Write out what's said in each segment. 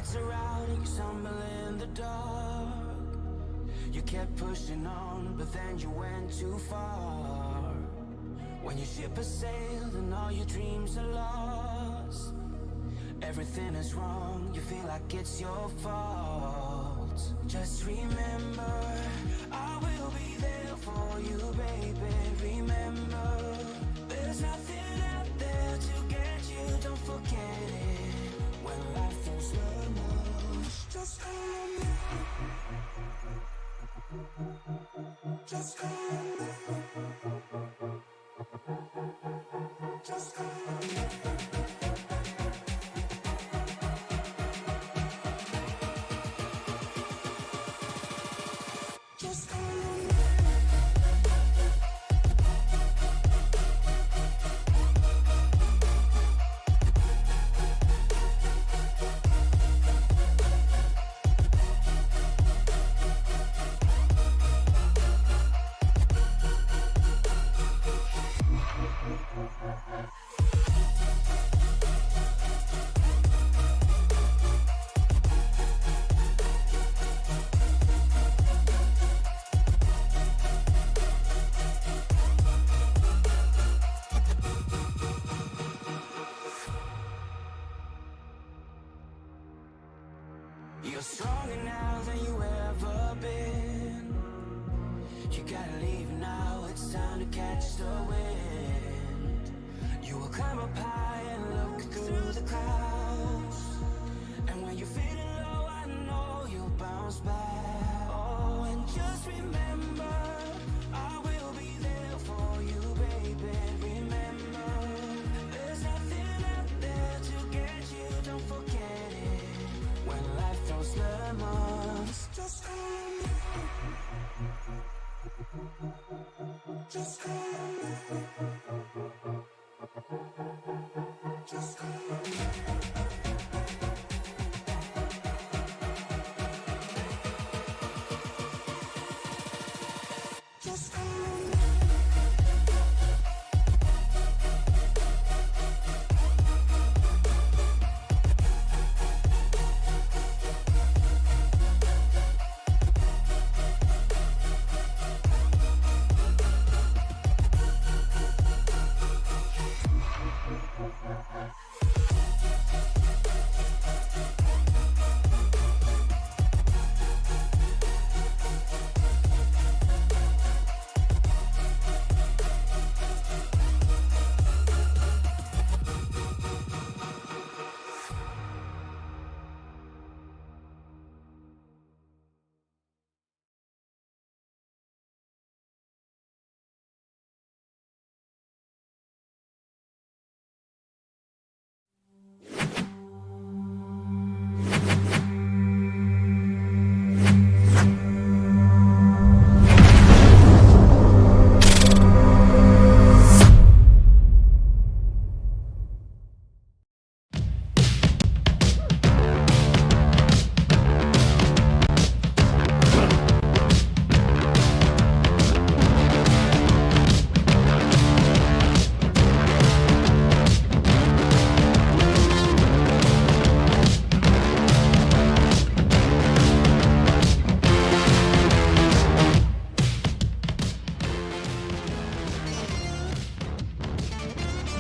lights are out and you stumble in the dark. You kept pushing on, but then you went too far. When your ship has sailed and all your dreams are lost, everything is wrong, you feel like it's your fault. Just remember, I will be there for you, baby. Remember, there's nothing out there to get you, don't forget it. When life throws lemons, just call me. Just call me. Just call me. Just call me. You're stronger now than you ever been. You gotta leave now, it's time to catch the wind. You will climb up high and look through the clouds. And when you're feeling low, I know you'll bounce back. Oh, and just remember, I will be there for you, baby. Remember, there's nothing out there to get you, don't forget it. When life throws lemons, just call me. Just call me. Just call me. Just call me.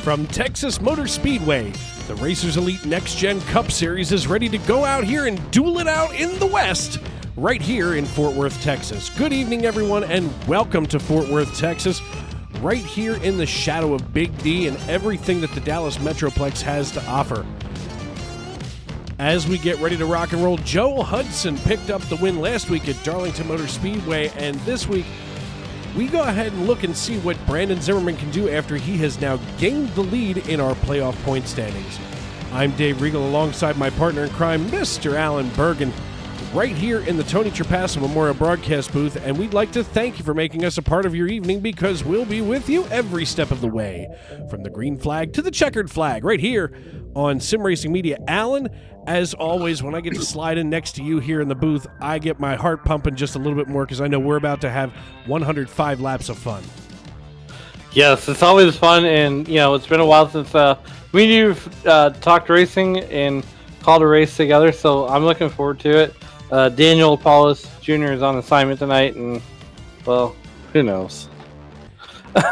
From Texas Motor Speedway, the Racers Elite Nextgen Cup Series is ready to go out here and duel it out in the West, right here in Fort Worth, Texas. Good evening, everyone, and welcome to Fort Worth, Texas, right here in the shadow of Big D and everything that the Dallas Metroplex has to offer. As we get ready to rock and roll, Joe Hudson picked up the win last week at Darlington Motor Speedway, and this week we go ahead and look and see what Brandon Zimmerman can do after he has now gained the lead in our playoff point standings. I'm Dave Regal alongside my partner in crime, Mr. Alan Bergen, right here in the Tony Trapasso Memorial Broadcast booth, and we'd like to thank you for making us a part of your evening because we'll be with you every step of the way, from the green flag to the checkered flag, right here on Sim Racing Media. Alan, as always, when I get to slide in next to you here in the booth, I get my heart pumping just a little bit more because I know we're about to have 105 laps of fun. Yes, it's always fun, and it's been a while since me and you've talked racing, and called a race together, so I'm looking forward to it. Daniel Paulus Jr. is on assignment tonight, and, well, who knows?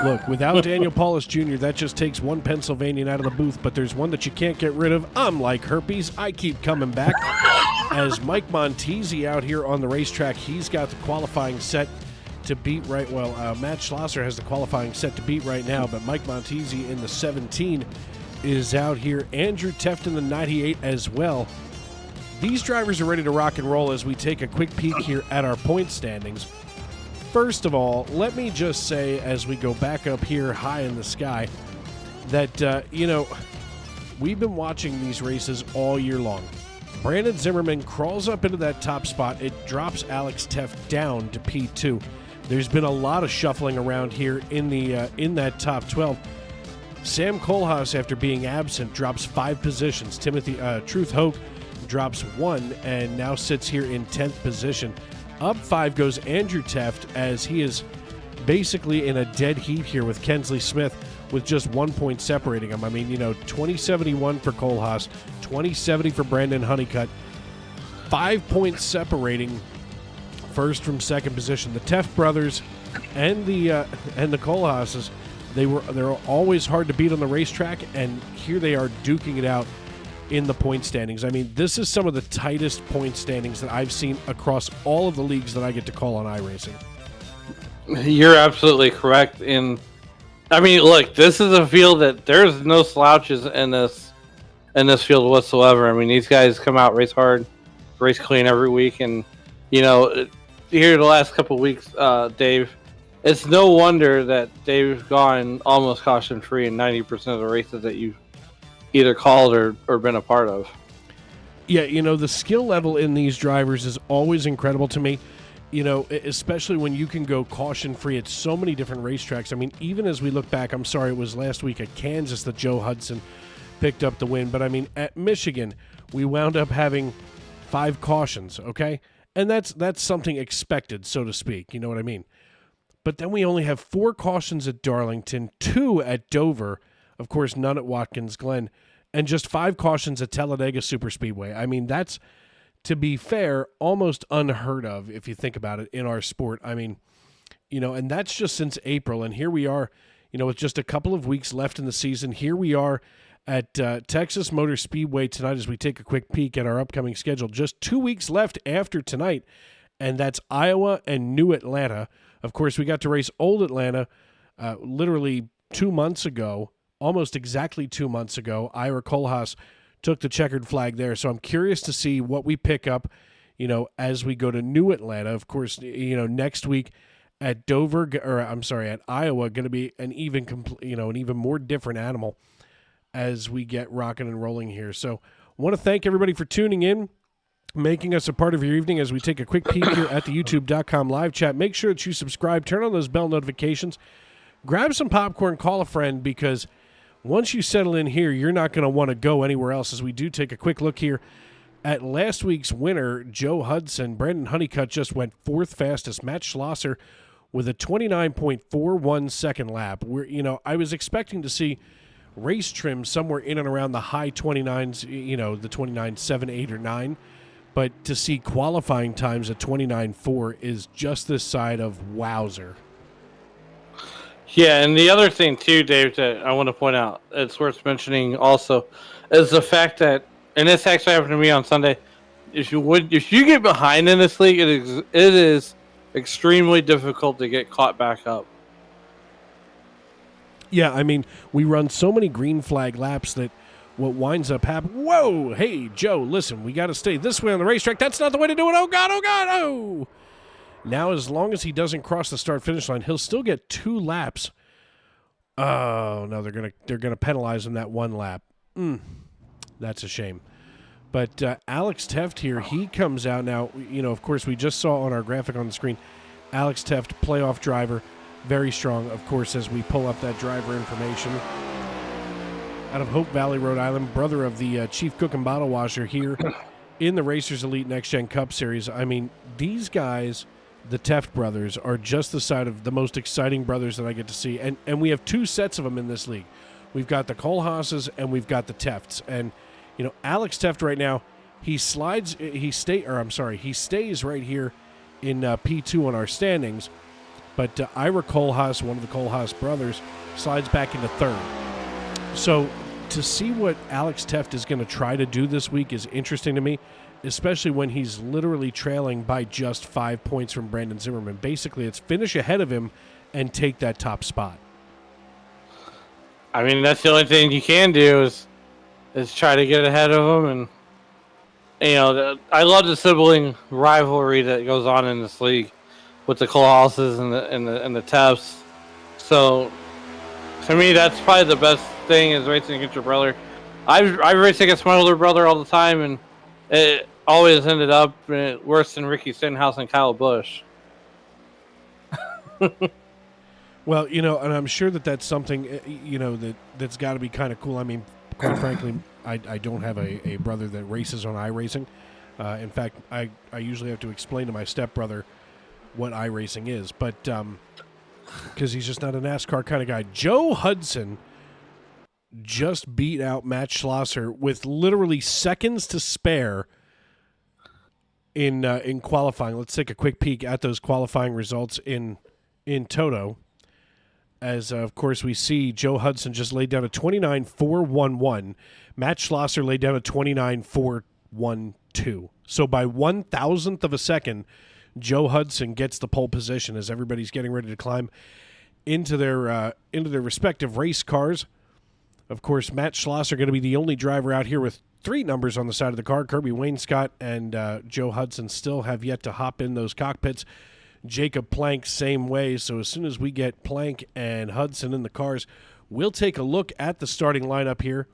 Look, without Daniel Paulus Jr., that just takes one Pennsylvanian out of the booth, but there's one that you can't get rid of. I'm like herpes. I keep coming back. As Mike Montesi out here on the racetrack, he's got the qualifying set to beat Matt Schlosser has the qualifying set to beat right now, but Mike Montesi in the 17 is out here. Andrew Teft in the 98 as well. These drivers are ready to rock and roll as we take a quick peek here at our point standings. First of all, let me just say, as we go back up here high in the sky, that, we've been watching these races all year long. Brandon Zimmerman crawls up into that top spot. It drops Alex Teft down to P2. There's been a lot of shuffling around here in that top 12. Sam Kohlhaas, after being absent, drops 5 positions. Truth Hoke drops 1 and now sits here in 10th position. Up 5 goes Andrew Teft, as he is basically in a dead heat here with Kensley Smith with just 1 point separating him. I mean, 2071 for Kohlhaas, 2070 for Brandon Honeycutt, 5 points separating first from second position. The Teft brothers and the Kohlhaases, they're always hard to beat on the racetrack, and here they are duking it out in the point standings. I mean, this is some of the tightest point standings that I've seen across all of the leagues that I get to call on iRacing. You're absolutely correct. Look, this is a field that there's no slouches in this field whatsoever. I mean, these guys come out, race hard, race clean every week, and here the last couple of weeks, Dave, it's no wonder that Dave's gone almost caution-free in 90% of the races that you've either called or been a part of. Yeah, the skill level in these drivers is always incredible to me, especially when you can go caution-free at so many different racetracks. I mean, even as we look back, I'm sorry, it was last week at Kansas that Joe Hudson picked up the win, but I mean, at Michigan, we wound up having 5 cautions, okay? And that's something expected, so to speak, you know what I mean? But then we only have 4 cautions at Darlington, 2 at Dover, of course, none at Watkins Glen, and just 5 cautions at Talladega Superspeedway. I mean, that's, to be fair, almost unheard of if you think about it in our sport. I mean, and that's just since April, and here we are, with just a couple of weeks left in the season. Here we are at Texas Motor Speedway tonight as we take a quick peek at our upcoming schedule. Just 2 weeks left after tonight, and that's Iowa and New Atlanta. Of course, we got to race Old Atlanta literally 2 months ago, almost exactly 2 months ago. Ira Kohlhaas took the checkered flag there, so I'm curious to see what we pick up, as we go to New Atlanta. Of course, next week at at Iowa, going to be an even more different animal as we get rocking and rolling here. So I want to thank everybody for tuning in, making us a part of your evening as we take a quick peek here at the youtube.com live chat. Make sure that you subscribe, turn on those bell notifications, grab some popcorn, call a friend, because once you settle in here, you're not going to want to go anywhere else, as we do take a quick look here at last week's winner, Joe Hudson. Brandon Honeycutt just went 4th fastest. Matt Schlosser with a 29.41 second lap. I was expecting to see race trim somewhere in and around the high 29s, the 29.7, 8, or 9. But to see qualifying times at 29.4 is just this side of wowzer. Yeah, and the other thing too, Dave, that I want to point out, it's worth mentioning also, is the fact that, and this actually happened to me on Sunday, if you get behind in this league, it is extremely difficult to get caught back up. Yeah, I mean, we run so many green flag laps that what winds up happening, whoa, hey, Joe, listen, we got to stay this way on the racetrack. That's not the way to do it. Oh, God, oh, God, oh. Now, as long as he doesn't cross the start-finish line, he'll still get 2 laps. Oh, no, they're gonna penalize him that 1 lap. That's a shame. But Alex Teft here, he comes out now. Of course, we just saw on our graphic on the screen, Alex Teft, playoff driver, very strong, of course, as we pull up that driver information. Out of Hope Valley, Rhode Island, brother of the chief cook and bottle washer here in the Racers Elite Next Gen Cup Series. I mean, these guys, the Teft brothers, are just the side of the most exciting brothers that I get to see. And we have 2 sets of them in this league. We've got the Kohlhaases and we've got the Tefts. And, Alex Teft right now, he stays right here in P2 on our standings, but Ira Kohlhaas, one of the Kohlhaas brothers, slides back into third. So to see what Alex Teft is going to try to do this week is interesting to me, especially when he's literally trailing by just 5 points from Brandon Zimmerman. Basically, it's finish ahead of him and take that top spot. I mean, that's the only thing you can do is try to get ahead of him. And I love the sibling rivalry that goes on in this league with the Colossus and the Tefts. So to me, that's probably the best thing is racing against your brother. I've raced against my older brother all the time, and it always ended up worse than Ricky Stenhouse and Kyle Busch. Well, and I'm sure that's something, that's got to be kind of cool. I mean, quite frankly, I don't have a brother that races on iRacing. In fact, I usually have to explain to my stepbrother what iRacing is, but because he's just not a NASCAR kind of guy. Joe Hudson just beat out Matt Schlosser with literally seconds to spare in qualifying. Let's take a quick peek at those qualifying results in Toto. As, of course, we see Joe Hudson just laid down a 29.411. Matt Schlosser laid down a 29.412. So by 1,000th of a second, Joe Hudson gets the pole position as everybody's getting ready to climb into their respective race cars. Of course, Matt Schlosser going to be the only driver out here with 3 numbers on the side of the car. Kirby Wainscott and Joe Hudson still have yet to hop in those cockpits. Jacob Plank, same way. So as soon as we get Plank and Hudson in the cars, we'll take a look at the starting lineup here.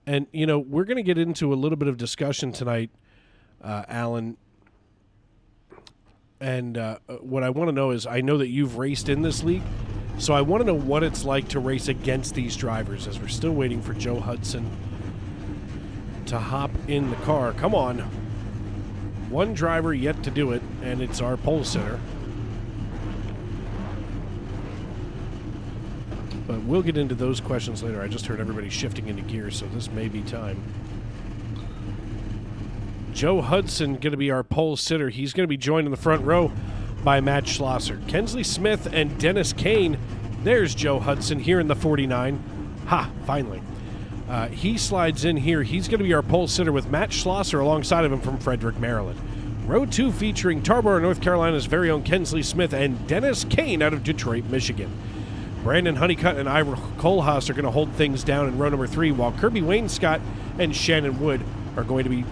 And, we're going to get into a little bit of discussion tonight, Alan. And what I want to know is, I know that you've raced in this league, so I want to know what it's like to race against these drivers as we're still waiting for Joe Hudson to hop in the car. Come on. One driver yet to do it, and it's our pole sitter. But we'll get into those questions later. I just heard everybody shifting into gear, so this may be time. Joe Hudson going to be our pole sitter. He's going to be joined in the front row by Matt Schlosser. Kensley Smith and Dennis Kane. There's Joe Hudson here in the 49. Ha, finally. He slides in here. He's going to be our pole sitter with Matt Schlosser alongside of him from Frederick, Maryland. Row 2 featuring Tarboro, North Carolina's very own Kensley Smith and Dennis Kane out of Detroit, Michigan. Brandon Honeycutt and Ira Kohlhaas are going to hold things down in row number 3, while Kirby Wainscott and Shannon Wood are going to be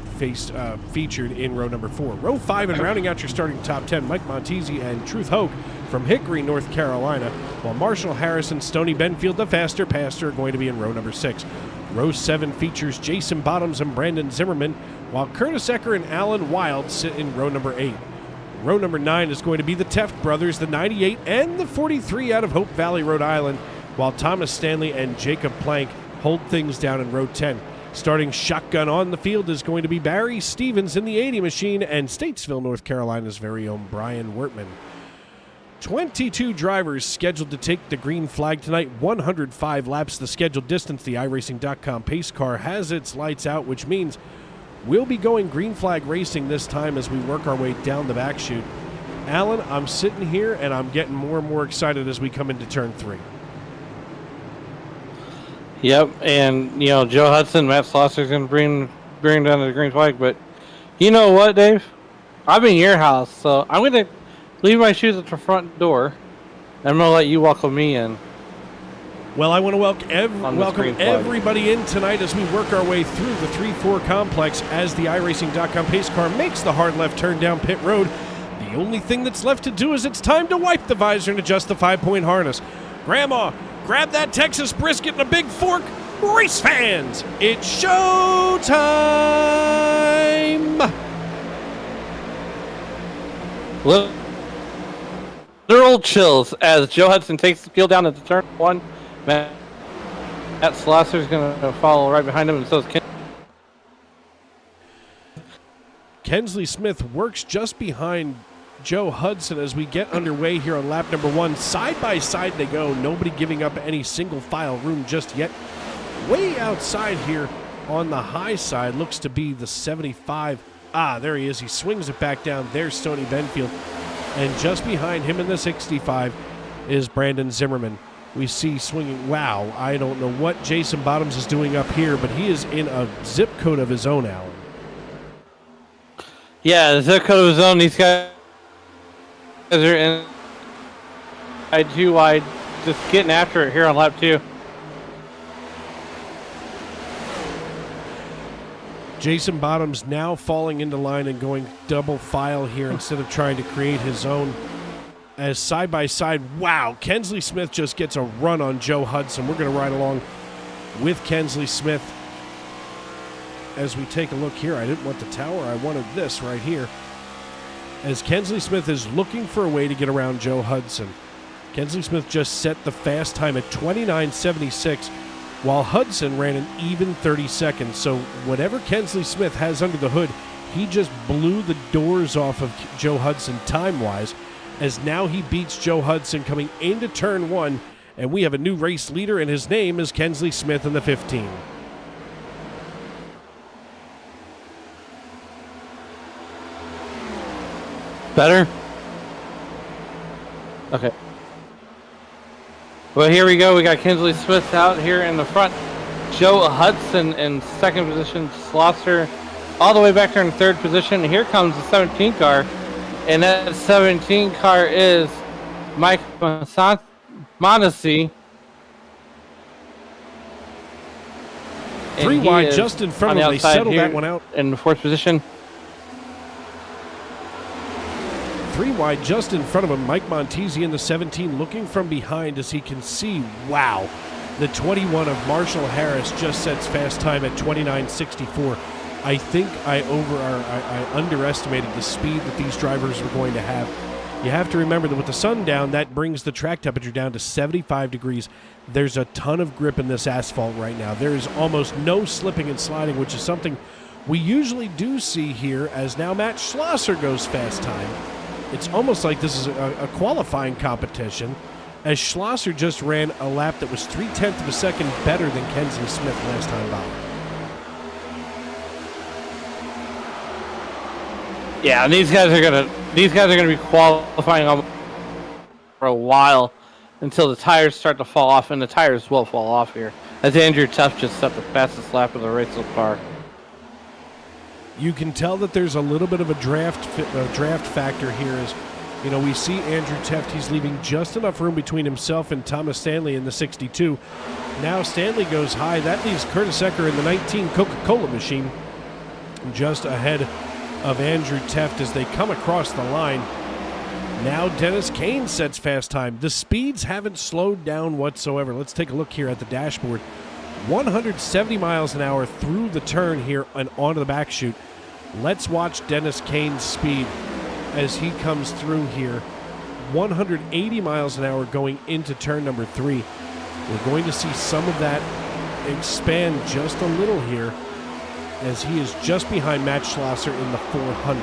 featured in row number 4. Row 5 and rounding out your starting top 10, Mike Montesi and Truth Hoke from Hickory, North Carolina, while Marshall Harris and Stoney Benfield, the faster pastor, are going to be in row number 6. Row 7 features Jason Bottoms and Brandon Zimmerman, while Curtis Ecker and Alan Wild sit in row number 8. Row number 9 is going to be the Teft brothers, the 98 and the 43 out of Hope Valley, Rhode Island, while Thomas Stanley and Jacob Plank hold things down in row 10. Starting shotgun on the field is going to be Barry Stevens in the 80 machine and Statesville, North Carolina's very own Brian Wertman. 22 drivers scheduled to take the green flag tonight, 105 laps the scheduled distance. The iRacing.com pace car has its lights out, which means we'll be going green flag racing this time as we work our way down the back chute. Alan, I'm sitting here and I'm getting more and more excited as we come into turn 3. Yep, and Joe Hudson, Matt Schlosser's going to bring down the green flag. But you know what, Dave? I'm in your house, so I'm going to leave my shoes at the front door, and I'm going to let you welcome me in. Well, I want to welcome everybody in tonight as we work our way through the 3-4 complex as the iRacing.com pace car makes the hard left turn down pit road. The only thing that's left to do is it's time to wipe the visor and adjust the 5-point harness. Grandma, grab that Texas brisket and a big fork. Race fans, it's show time! Literal chills as Joe Hudson takes the field down at the turn 1. Matt Schlosser's going to follow right behind him, and so is Ken. Kensley Smith works just behind Joe Hudson as we get underway here on lap number 1. Side by side they go, nobody giving up any single file room just yet. Way outside here on the high side looks to be the 75. Ah, there he is. He swings it back down. There's Stoney Benfield. And just behind him in the 65 is Brandon Zimmerman. We see swinging. Wow, I don't know what Jason Bottoms is doing up here, but he is in a zip code of his own, Alan. Yeah, the zip code of his own. These guys are in too wide, just getting after it here on lap 2. Jason Bottoms now falling into line and going double file here instead of trying to create his own. As side by side, wow, Kensley Smith just gets a run on Joe Hudson. We're going to ride along with Kensley Smith as we take a look here. I didn't want the tower, I wanted this right here. As Kensley Smith is looking for a way to get around Joe Hudson. Kensley Smith just set the fast time at 29.76, while Hudson ran an even 30 seconds. So whatever Kensley Smith has under the hood, he just blew the doors off of Joe Hudson time-wise, as now he beats Joe Hudson coming into turn 1, and we have a new race leader, and his name is Kensley Smith in the 15. Better? Okay. Well, here we go. We got Kensley Smith out here in the front. Joe Hudson in second position. Schlosser all the way back there in third position. Here comes the 17 car. And that 17 car is Mike Mondesi. Three wide just in front of him. They settled that one out. In the fourth position. 3 wide just in front of him. Mike Montesi in the 17 looking from behind as he can see, wow, the 21 of Marshall Harris just sets fast time at 29.64. I think I underestimated the speed that these drivers were going to have. You have to remember that with the sun down, that brings the track temperature down to 75 degrees. There's a ton of grip in this asphalt right now. There is almost no slipping and sliding, which is something we usually do see here, as now Matt Schlosser goes fast time. It's almost like this is a qualifying competition, as Schlosser just ran a lap that was 0.3 of a second better than Kensley Smith last time by. Yeah, and these guys are gonna be qualifying for a while until the tires start to fall off, and the tires will fall off here, as Andrew Tuff just set the fastest lap of the race so far. You can tell that there's a little bit of a draft factor here. As you know, we see Andrew Teft. He's leaving just enough room between himself and Thomas Stanley in the 62. Now Stanley goes high. That leaves Curtis Ecker in the 19 Coca-Cola machine just ahead of Andrew Teft as they come across the line. Now Dennis Kane sets fast time. The speeds haven't slowed down whatsoever. Let's take a look here at the dashboard. 170 miles an hour through the turn here and onto the back chute. Let's watch Dennis Kane's speed as he comes through here. 180 miles an hour going into turn number 3. We're going to see some of that expand just a little here, as he is just behind Matt Schlosser in the 400.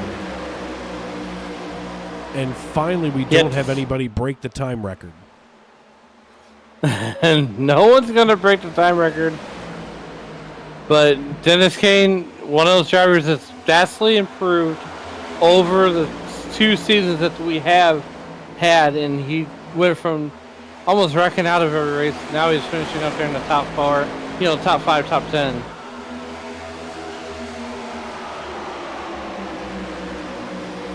And finally, we don't have anybody break the time record. And no one's going to break the time record. But Dennis Kane, one of those drivers that's vastly improved over the 2 seasons that we have had. And he went from almost wrecking out of every race. Now he's finishing up there in the top 4, top 5, top 10.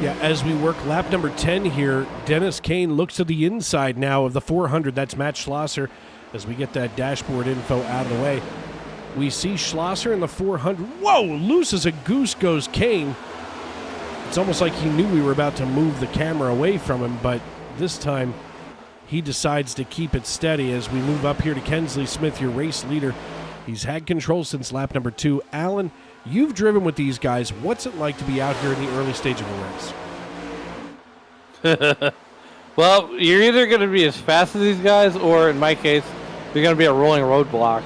Yeah, as we work lap number 10 here, Dennis Kane looks to the inside now of the 400. That's Matt Schlosser. As we get that dashboard info out of the way, we see Schlosser in the 400. Whoa, loose as a goose goes Kane. It's almost like he knew we were about to move the camera away from him, but this time he decides to keep it steady as we move up here to Kensley Smith, your race leader. He's had control since lap number 2. Alan, you've driven with these guys. What's it like to be out here in the early stage of a race? Well, you're either going to be as fast as these guys, or in my case, you're going to be a rolling roadblock.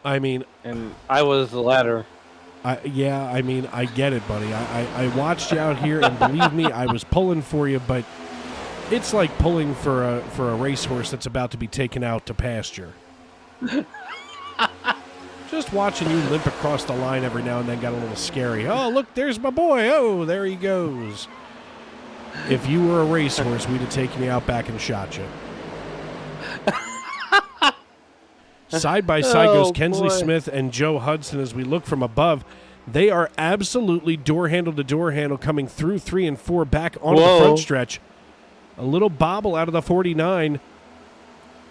I mean, and I was the latter. I get it, buddy. I watched you out here, and believe me, I was pulling for you, but it's like pulling for a racehorse that's about to be taken out to pasture. Just watching you limp across the line every now and then got a little scary. Oh, look, there's my boy. Oh, there he goes. If you were a racehorse, we'd have taken you out back and shot you. Side by side goes Kensley Smith and Joe Hudson as we look from above. They are absolutely door handle to door handle coming through 3 and 4 back onto the front stretch. A little bobble out of the 49.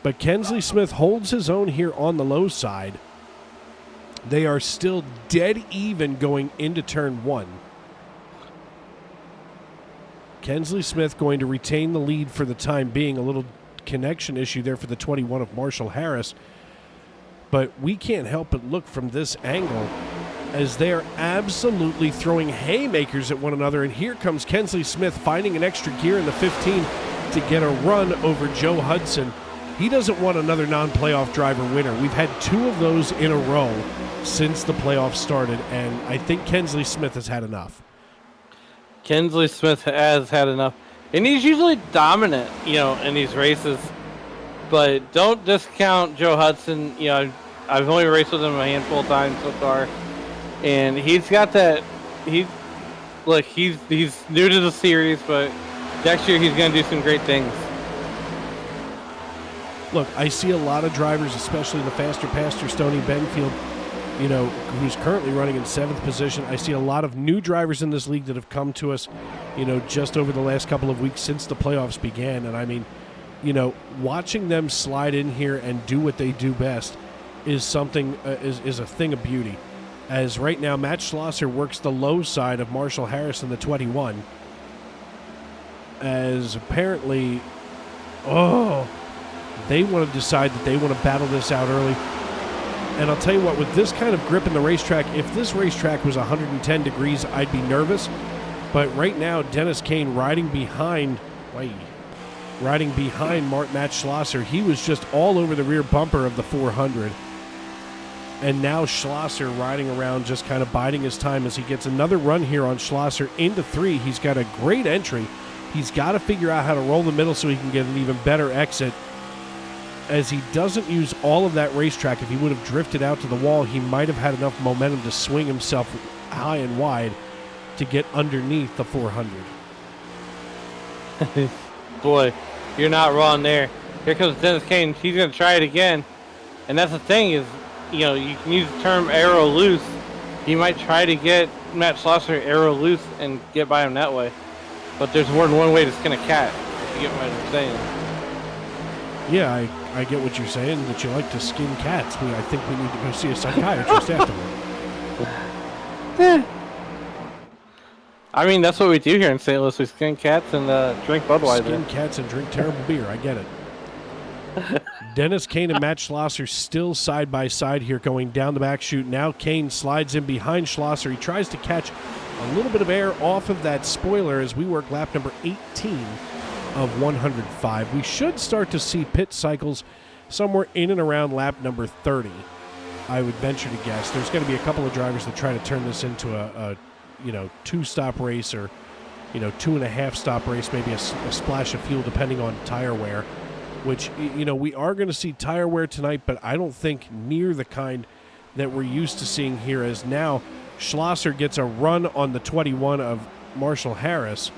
But Kensley Smith holds his own here on the low side. They are still dead even going into turn 1. Kensley Smith going to retain the lead for the time being. A little connection issue there for the 21 of Marshall Harris. But we can't help but look from this angle as they are absolutely throwing haymakers at one another. And here comes Kensley Smith finding an extra gear in the 15 to get a run over Joe Hudson. He doesn't want another non-playoff driver winner. We've had 2 of those in a row since the playoffs started, and I think Kensley Smith has had enough. Kensley Smith has had enough. And he's usually dominant, in these races. But don't discount Joe Hudson. I've only raced with him a handful of times so far. And he's got that. He's new to the series, but next year he's going to do some great things. Look, I see a lot of drivers, especially the faster pastor, Stoney Benfield, who's currently running in 7th position. I see a lot of new drivers in this league that have come to us, just over the last couple of weeks since the playoffs began. And I mean, watching them slide in here and do what they do best is something, is a thing of beauty. As right now, Matt Schlosser works the low side of Marshall Harris in the 21. As apparently, they want to decide that they want to battle this out early. And I'll tell you what, with this kind of grip in the racetrack, if this racetrack was 110 degrees, I'd be nervous. But right now, Dennis Kane riding behind Matt Schlosser. He was just all over the rear bumper of the 400. And now Schlosser riding around just kind of biding his time as he gets another run here on Schlosser into 3. He's got a great entry. He's got to figure out how to roll the middle so he can get an even better exit. As he doesn't use all of that racetrack, if he would have drifted out to the wall, he might have had enough momentum to swing himself high and wide to get underneath the 400. Boy, you're not wrong there. Here comes Dennis Kane. He's going to try it again. And that's the thing is, you can use the term arrow loose. He might try to get Matt Schlosser arrow loose and get by him that way. But there's more than one way to skin a cat, if you get what I'm saying. Yeah, I get what you're saying, that you like to skin cats. I think we need to go see a psychiatrist afterward. I mean, that's what we do here in St. Louis. We skin cats and drink Budweiser. Skin cats and drink terrible beer. I get it. Dennis Kane and Matt Schlosser still side by side here going down the back chute. Now Kane slides in behind Schlosser. He tries to catch a little bit of air off of that spoiler as we work lap number 18 of 105. We should start to see pit cycles somewhere in and around lap number 30. I would venture to guess. There's going to be a couple of drivers that try to turn this into a 2-stop race or 2.5-stop race, maybe a splash of fuel depending on tire wear, which we are going to see tire wear tonight, but I don't think near the kind that we're used to seeing here, as now Schlosser gets a run on the 21 of Marshall Harris.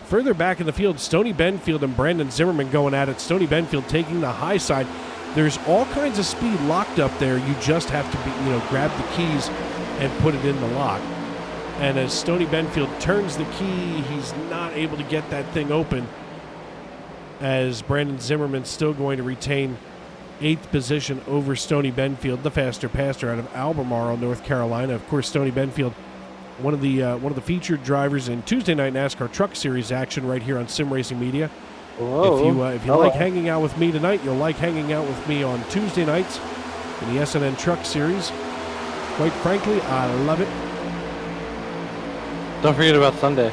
Further back in the field, Stoney Benfield and Brandon Zimmerman going at it. Stoney Benfield taking the high side. There's all kinds of speed locked up there. You just have to grab the keys and put it in the lock. And as Stoney Benfield turns the key, he's not able to get that thing open, as Brandon Zimmerman's still going to retain 8th position over Stoney Benfield, the faster pastor out of Albemarle, North Carolina. Of course, Stoney Benfield, one of the featured drivers in Tuesday Night NASCAR Truck Series action right here on Sim Racing Media. Whoa. If you like hanging out with me tonight, you'll like hanging out with me on Tuesday nights in the SNN Truck Series. Quite frankly, I love it. Don't forget about Sunday.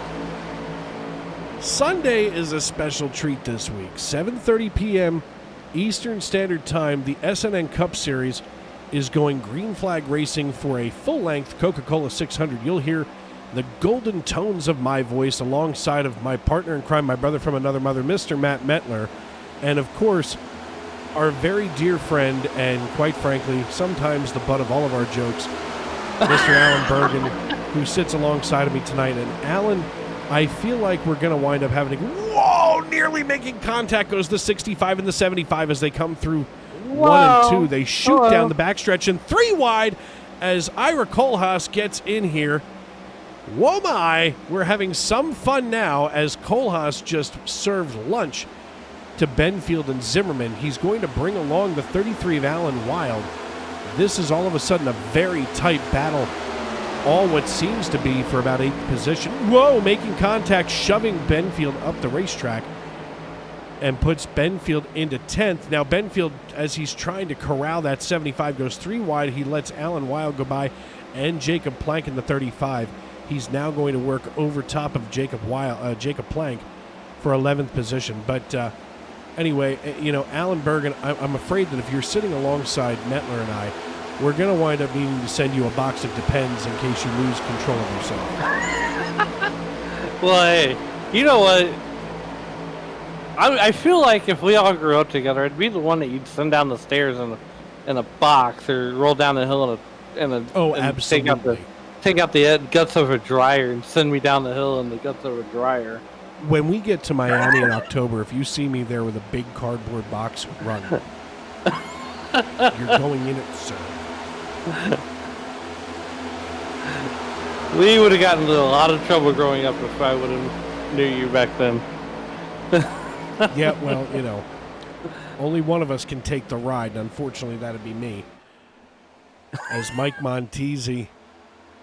Sunday is a special treat this week. 7:30 p.m. Eastern Standard Time, the SNN Cup Series is going green flag racing for a full-length Coca-Cola 600. You'll hear the golden tones of my voice alongside of my partner in crime, my brother from another mother, Mr. Matt Metler. And, of course, our very dear friend and, quite frankly, sometimes the butt of all of our jokes, Mr. Alan Bergen, who sits alongside of me tonight. And Alan, I feel like we're going to wind up having to, whoa, nearly making contact, goes the 65 and the 75 as they come through 1 and 2. They shoot down the backstretch and 3 wide as Ira Kohlhaas gets in here. Whoa my, we're having some fun now as Kohlhaas just served lunch to Benfield and Zimmerman. He's going to bring along the 33 of Alan Wild. This is all of a sudden a very tight battle. All what seems to be for about 8th position. Whoa, making contact, shoving Benfield up the racetrack and puts Benfield into 10th. Now Benfield, as he's trying to corral that 75, goes 3 wide. He lets Alan Wild go by and Jacob Plank in the 35. He's now going to work over top of Jacob Plank for 11th position. But anyway, Alan Bergen, I'm afraid that if you're sitting alongside Metler and I, we're going to wind up needing to send you a box of Depends in case you lose control of yourself. Well, hey, you know what? I feel like if we all grew up together, I'd be the one that you'd send down the stairs in a box or roll down the hill and absolutely. Take out the guts of a dryer and send me down the hill in the guts of a dryer. When we get to Miami in October, if you see me there with a big cardboard box, run. You're going in it, sir. We would have gotten into a lot of trouble growing up if I would have knew you back then. Yeah, well, only one of us can take the ride, and unfortunately that'd be me. As Mike Montesi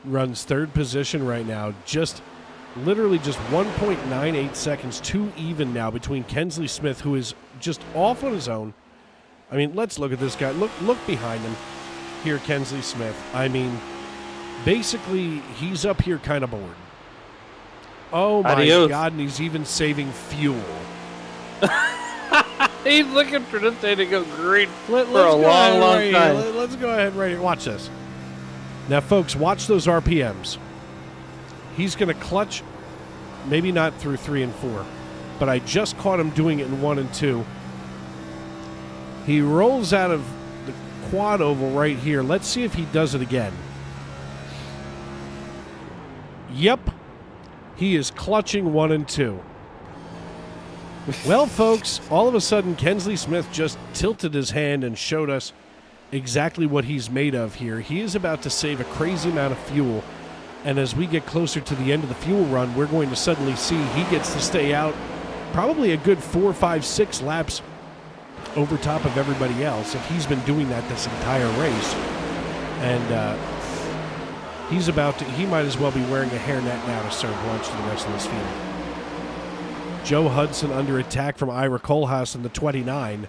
runs 3rd position right now, literally just 1.98 seconds too even now between Kensley Smith, who is just off on his own. I mean, let's look at this guy. Look behind him here, Kensley Smith. I mean, basically, he's up here kind of bored. Oh, my Adios. God, and he's even saving fuel. He's looking for this day to go green for a long time. Let's go ahead right here. Watch this. Now, folks, watch those RPMs. He's going to clutch, maybe not through 3 and 4, but I just caught him doing it in 1 and 2. He rolls out of the quad oval right here. Let's see if he does it again. Yep. He is clutching 1 and 2. Well, folks, all of a sudden, Kensley Smith just tilted his hand and showed us exactly what he's made of here. He is about to save a crazy amount of fuel. And as we get closer to the end of the fuel run, we're going to suddenly see he gets to stay out probably a good 4, 5, 6 laps over top of everybody else if he's been doing that this entire race. And he might as well be wearing a hairnet now to serve lunch to the rest of this field. Joe Hudson under attack from Ira Kohlhaas in the 29.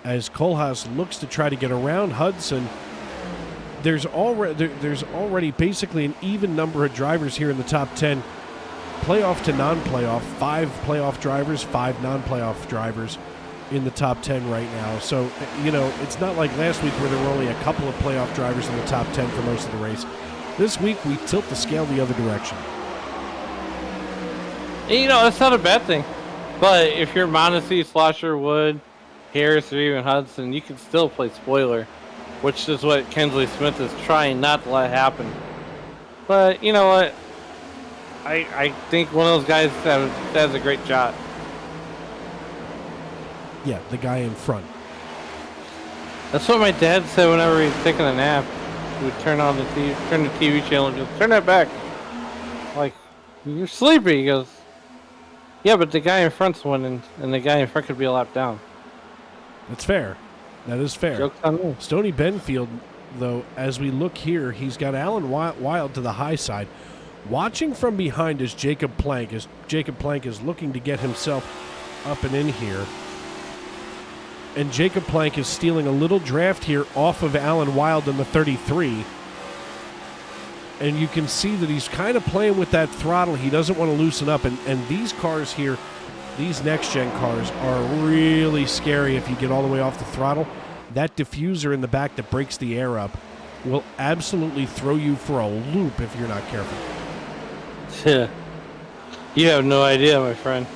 As Kohlhaas looks to try to get around Hudson, there's already basically an even number of drivers here in the top 10. Playoff to non-playoff, 5 playoff drivers, 5 non-playoff drivers in the top 10 right now. So, it's not like last week where there were only a couple of playoff drivers in the top 10 for most of the race. This week, we tilt the scale the other direction. It's not a bad thing. But if you're Mondesi, Slosher, Wood, Harris, or even Hudson, you can still play spoiler, which is what Kensley Smith is trying not to let happen. But you know what? I think one of those guys has a great shot. Yeah, the guy in front. That's what my dad said whenever he's taking a nap. He would turn the TV channel and just turn that back. Like, you're sleepy. He goes, yeah, but the guy in front's winning, and the guy in front could be a lap down. That's fair. That is fair. Joke's on me. Stony Benfield, though, as we look here, he's got Alan Wild to the high side. Watching from behind is Jacob Plank, as Jacob Plank is looking to get himself up and in here. And Jacob Plank is stealing a little draft here off of Alan Wild in the 33. And you can see that he's kind of playing with that throttle. He doesn't want to loosen up. And these cars here, these next-gen cars, are really scary if you get all the way off the throttle. That diffuser in the back that breaks the air up will absolutely throw you for a loop if you're not careful. Yeah. You have no idea, my friend.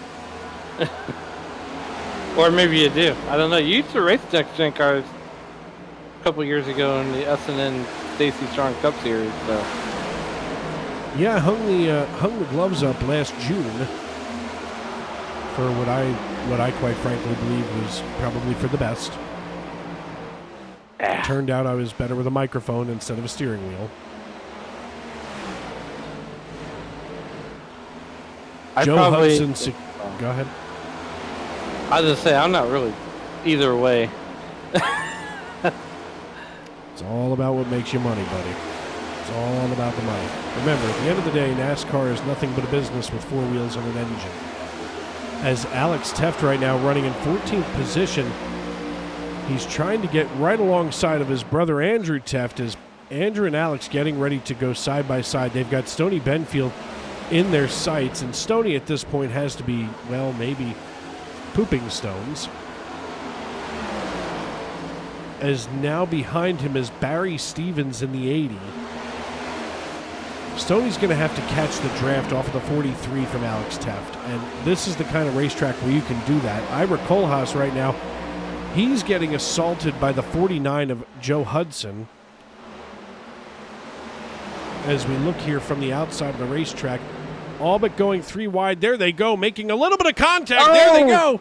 Or maybe you do. I don't know. You used to race Nextgen cars a couple years ago in the S&N Stacy Strong Cup Series. So. Yeah, I hung the gloves up last June for what I quite frankly believe was probably for the best. It turned out I was better with a microphone instead of a steering wheel. Joe Hudson. Go ahead. I was just say I'm not really either way. It's all about what makes you money, buddy. It's all about the money. Remember, at the end of the day, NASCAR is nothing but a business with four wheels and an engine. As Alex Teft right now running in 14th position, he's trying to get right alongside of his brother Andrew Teft as Andrew and Alex getting ready to go side by side. They've got Stoney Benfield in their sights, and Stoney at this point has to be, well, maybe pooping stones. As now behind him is Barry Stevens in the 80. Stoney's going to have to catch the draft off of the 43 from Alex Teft, and this is the kind of racetrack where you can do that. Ira Kohlhaas right now, he's getting assaulted by the 49 of Joe Hudson. As we look here from the outside of the racetrack, all but going three wide. There they go, making a little bit of contact. Oh, there they go.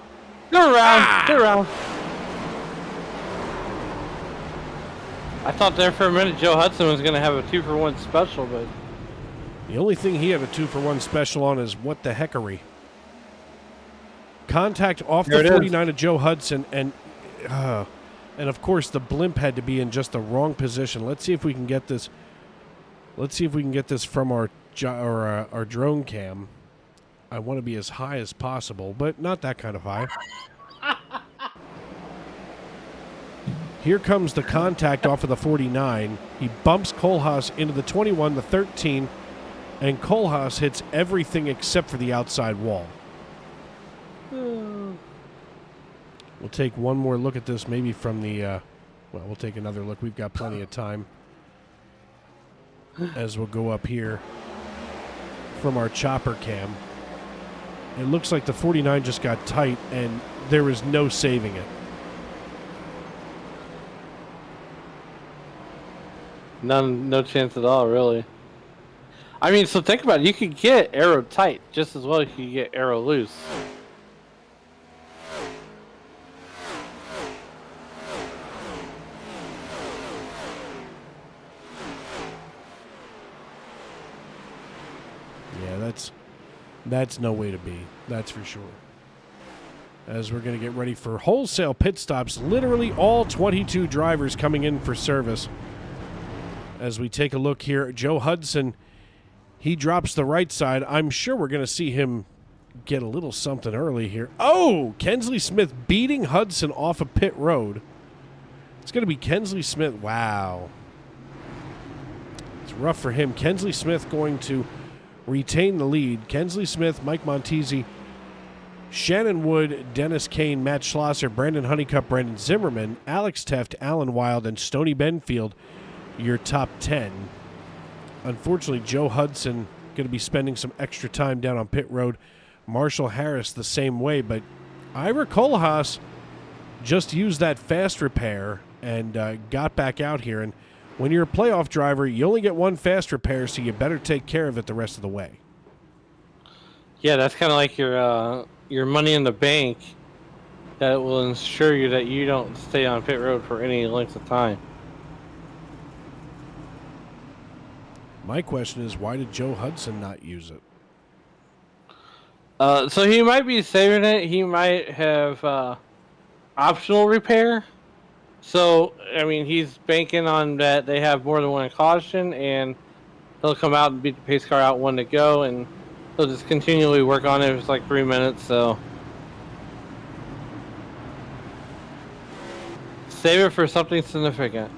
Go around. Go around. I thought there for a minute Joe Hudson was going to have a 2-for-1 special, but the only thing he had a 2-for-1 special on is what the heckery. Contact off the 49 of Joe Hudson, and of course the blimp had to be in just the wrong position. Let's see if we can get this. Let's see if we can get this from our drone cam. I want to be as high as possible, but not that kind of high. Here comes the contact off of the 49. He bumps Kohlhaas into the 21, the 13, and Kohlhaas hits everything except for the outside wall. We'll take one more look at this, maybe from the, we'll take another look. We've got plenty of time. As we'll go up here from our chopper cam. It looks like the 49 just got tight, and there was no saving it. No chance at all, really. I mean, so think about it. You could get arrow tight just as well as you could get arrow loose. Yeah, that's no way to be. That's for sure. As we're going to get ready for wholesale pit stops, literally all 22 drivers coming in for service. As we take a look here, Joe Hudson, he drops the right side. I'm sure we're going to see him get a little something early here. Oh, Kensley Smith beating Hudson off of pit road. It's going to be Kensley Smith. Wow. It's rough for him. Kensley Smith going to retain the lead. Kensley Smith, Mike Montesi, Shannon Wood, Dennis Kane, Matt Schlosser, Brandon Honeycutt, Brandon Zimmerman, Alex Teft, Alan Wild, and Stoney Benfield, your top 10. Unfortunately, Joe Hudson going to be spending some extra time down on pit road. Marshall Harris the same way, but Ira Kohlhaas just used that fast repair and got back out here. And when you're a playoff driver, you only get one fast repair, so you better take care of it the rest of the way. Yeah, that's kind of like your money in the bank that will ensure you that you don't stay on pit road for any length of time. My question is, why did Joe Hudson not use it? So he might be saving it. He might have optional repair. So, I mean, he's banking on that they have more than one caution, and he'll come out and beat the pace car out one to go, and he'll just continually work on it. It's like 3 minutes, so save it for something significant.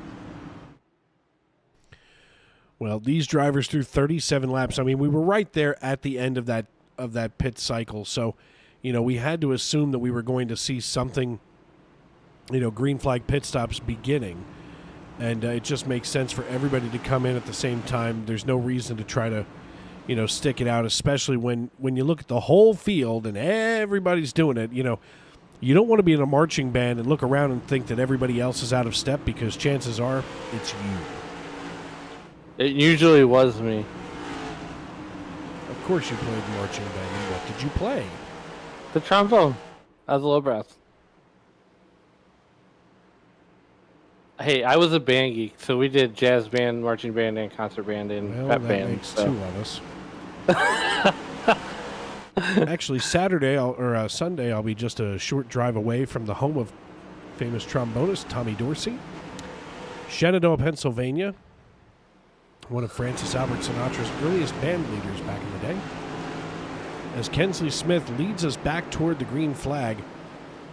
Well, these drivers threw 37 laps. I mean, we were right there at the end of that pit cycle. So, we had to assume that we were going to see something, green flag pit stops beginning. And it just makes sense for everybody to come in at the same time. There's no reason to try to, stick it out, especially when you look at the whole field and everybody's doing it. You don't want to be in a marching band and look around and think that everybody else is out of step, because chances are it's you. It usually was me. Of course you played marching band. And what did you play? The trombone. I was a low brass. Hey, I was a band geek, so we did jazz band, marching band, and concert band, and Well, pep that band. makes So. two of us. Actually, Sunday, I'll be just a short drive away from the home of famous trombonist Tommy Dorsey, Shenandoah, Pennsylvania, one of Francis Albert Sinatra's earliest band leaders back in the day. As Kensley Smith leads us back toward the green flag,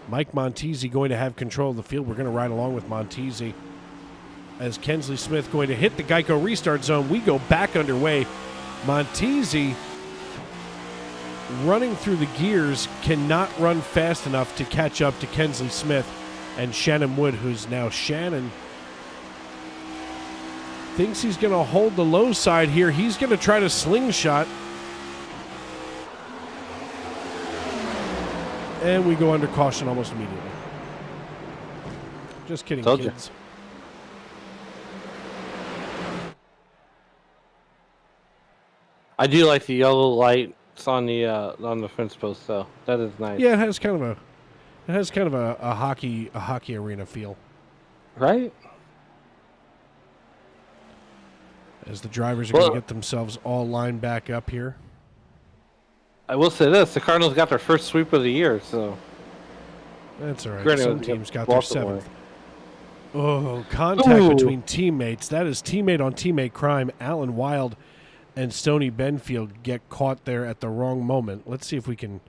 Mike Montesi going to have control of the field. We're going to ride along with Montesi. As Kensley Smith going to hit the Geico restart zone, we go back underway. Montesi, running through the gears, cannot run fast enough to catch up to Kensley Smith and Shannon Wood, who's now Shannon. Thinks he's going to hold the low side here. He's going to try to slingshot. And we go under caution almost immediately. Just kidding, Told kids. You. I do like the yellow lights on the fence post, though. That is nice. Yeah, it has kind of a hockey arena feel. Right? As the drivers are going to get themselves all lined back up here. I will say this: the Cardinals got their first sweep of the year, so that's all right. Granted, Some teams got their Baltimore. 7th. Oh, contact between teammates. That is teammate on teammate crime. Alan Wild and Stoney Benfield get caught there at the wrong moment. Let's see if we can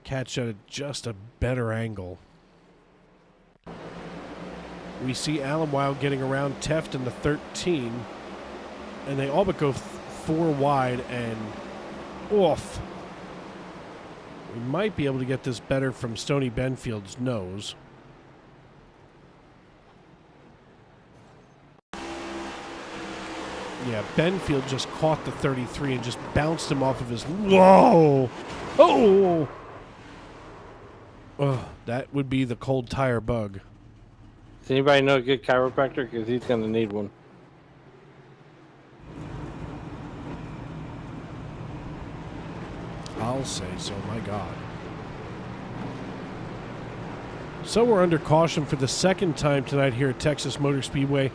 catch at just a better angle. We see Alan Wild getting around Teft in the 13, and they all but go 4 wide and off. We might be able to get this better from Stoney Benfield's nose. Yeah, Benfield just caught the 33 and just bounced him off of his... Whoa! Oh! Oh, that would be the cold tire bug. Does anybody know a good chiropractor? Because he's going to need one. I'll say so, my God. So we're under caution for the second time tonight here at Texas Motor Speedway.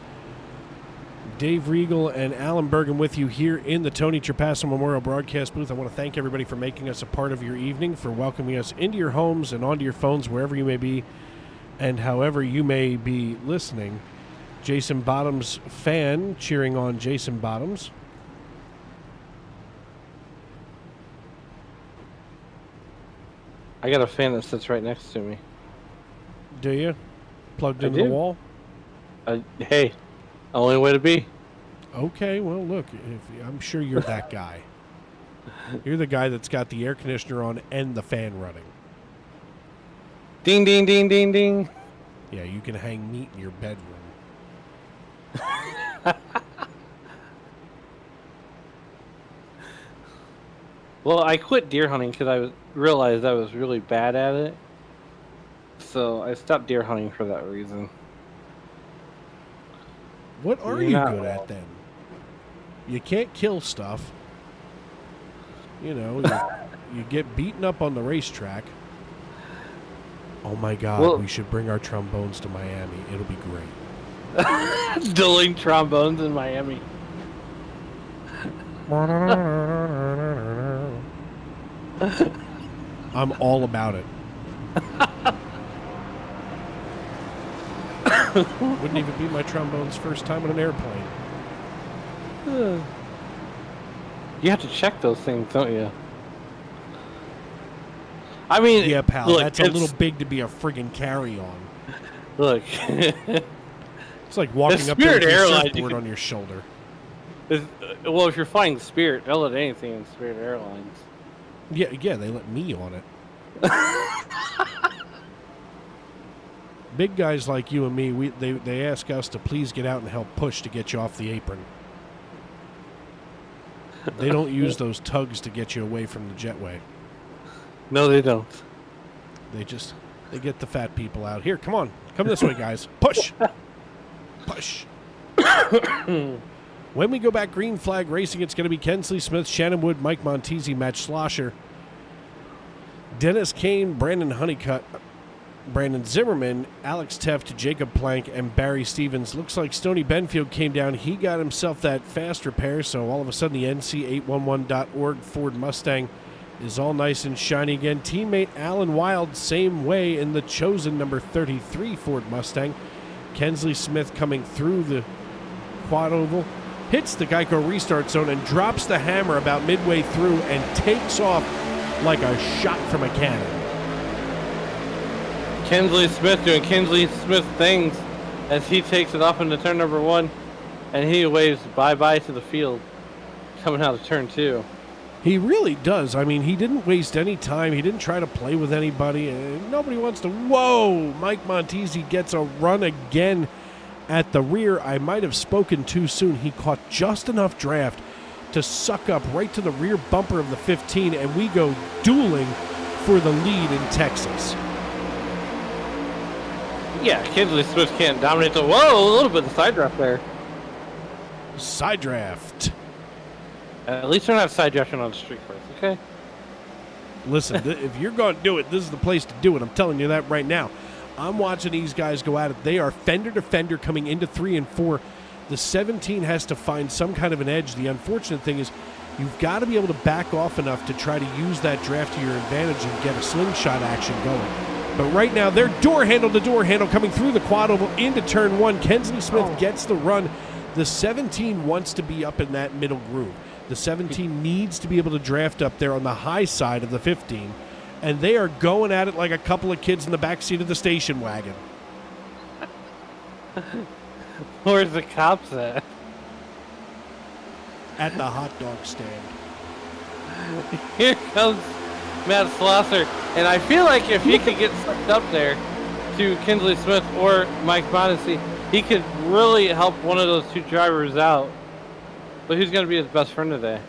Dave Regal and Alan Bergen with you here in the Tony Trapasso Memorial Broadcast booth. I want to thank everybody for making us a part of your evening, for welcoming us into your homes and onto your phones, wherever you may be and however you may be listening. Jason Bottoms fan cheering on Jason Bottoms. I got a fan that sits right next to me. Do you? Plugged into the wall? Hey, only way to be. Okay, well, look, I'm sure you're that guy. You're the guy that's got the air conditioner on and the fan running. Ding, ding, ding, ding, ding. Yeah, you can hang meat in your bedroom. Well, I quit deer hunting because I realized I was really bad at it. So I stopped deer hunting for that reason. What are you good at then? You can't kill stuff. You know, you get beaten up on the racetrack. Oh my God, Well, we should bring our trombones to Miami. It'll be great. dueling trombones in Miami. I'm all about it. Wouldn't even be my trombone's first time on an airplane. You have to check those things, don't you? I mean, Yeah, pal, look, that's a little big to be a friggin' carry-on. Look, It's like walking up there with Spirit your Airlines, surfboard on your shoulder. well, if you're flying Spirit, they'll let anything in Spirit Airlines. Yeah, they let me on it. Big guys like you and me, they ask us to please get out and help push to get you off the apron. They don't use those tugs to get you away from the jetway. No, they don't. They just They get the fat people out. Here, come on. Come this way, guys. Push. Push. When we go back green flag racing, it's going to be Kensley Smith, Shannon Wood, Mike Montesi, Matt Schlosser, Dennis Kane, Brandon Honeycutt, Brandon Zimmerman, Alex Teft, Jacob Plank, and Barry Stevens. Looks like Stoney Benfield came down. He got himself that fast repair, so all of a sudden the NC811.org Ford Mustang is all nice and shiny again. Teammate Alan Wild, same way in the chosen number 33 Ford Mustang. Kensley Smith coming through the quad oval, hits the Geico restart zone and drops the hammer about midway through and takes off like a shot from a cannon. Kensley Smith doing Kensley Smith things as he takes it off into turn number 1, and he waves bye-bye to the field coming out of turn 2. He really does. I mean, he didn't waste any time. He didn't try to play with anybody. Nobody wants to... Whoa! Mike Montesi gets a run again at the rear. I might have spoken too soon. He caught just enough draft to suck up right to the rear bumper of the 15, and we go dueling for the lead in Texas. Yeah, Kensley Smith can't dominate the... Whoa, a little bit of side draft there. Side draft. At least they're not side drafting on the street course, okay? Listen, if you're going to do it, this is the place to do it. I'm telling you that right now. I'm watching these guys go at it. They are fender to fender coming into 3 and 4. The 17 has to find some kind of an edge. The unfortunate thing is you've got to be able to back off enough to try to use that draft to your advantage and get a slingshot action going. But right now, they're door handle to door handle coming through the quad oval into turn 1. Kensley Smith gets the run. The 17 wants to be up in that middle groove. The 17 needs to be able to draft up there on the high side of the 15. And they are going at it like a couple of kids in the backseat of the station wagon. Where's the cops at? At the hot dog stand. Here comes Matt Schlosser, and I feel like if he could get sucked up there to Kensley Smith or Mike Montesi, he could really help one of those two drivers out. But who's going to be his best friend today?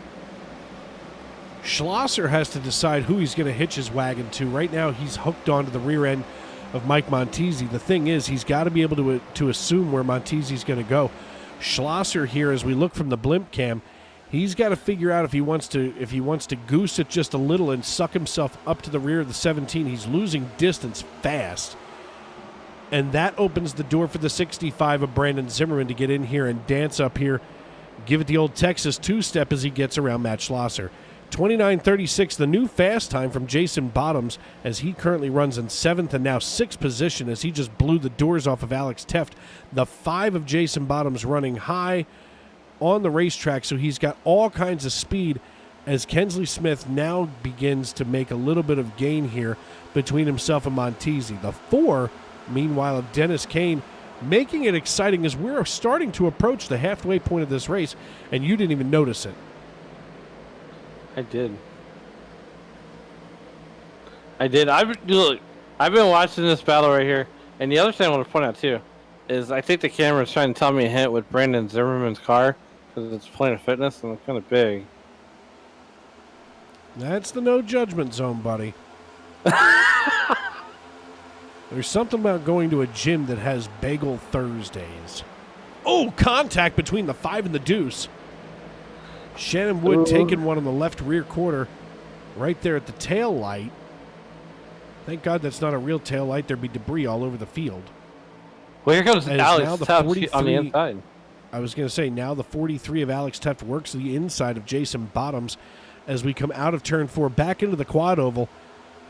Schlosser has to decide who he's going to hitch his wagon to. Right now, he's hooked onto the rear end of Mike Montesi. The thing is, he's got to be able to assume where Montesi's going to go. Schlosser here, as we look from the blimp cam, he's got to figure out if he wants to goose it just a little and suck himself up to the rear of the 17. He's losing distance fast. And that opens the door for the 65 of Brandon Zimmerman to get in here and dance up here. Give it the old Texas two-step as he gets around Matt Schlosser. 29.36, the new fast time from Jason Bottoms, as he currently runs in 7th and now 6th position as he just blew the doors off of Alex Teft. The 5 of Jason Bottoms running high on the racetrack, so he's got all kinds of speed as Kensley Smith now begins to make a little bit of gain here between himself and Montesi. The 4, meanwhile, of Dennis Kane, making it exciting as we're starting to approach the halfway point of this race, and you didn't even notice it. I did. I've been watching this battle right here, and the other thing I want to point out too is I think the camera is trying to tell me a hint with Brandon Zimmerman's car because it's Planet Fitness and it's kind of big. That's the no judgment zone, buddy. There's something about going to a gym that has Bagel Thursdays. Oh, contact between the 5 and the deuce. Shannon Wood taking one on the left rear quarter right there at the tail light. Thank God that's not a real tail light. There'd be debris all over the field. Well, here comes Alex Teft on the 43 inside. I was going to say, now the 43 of Alex Teft works the inside of Jason Bottoms as we come out of turn 4 back into the quad oval.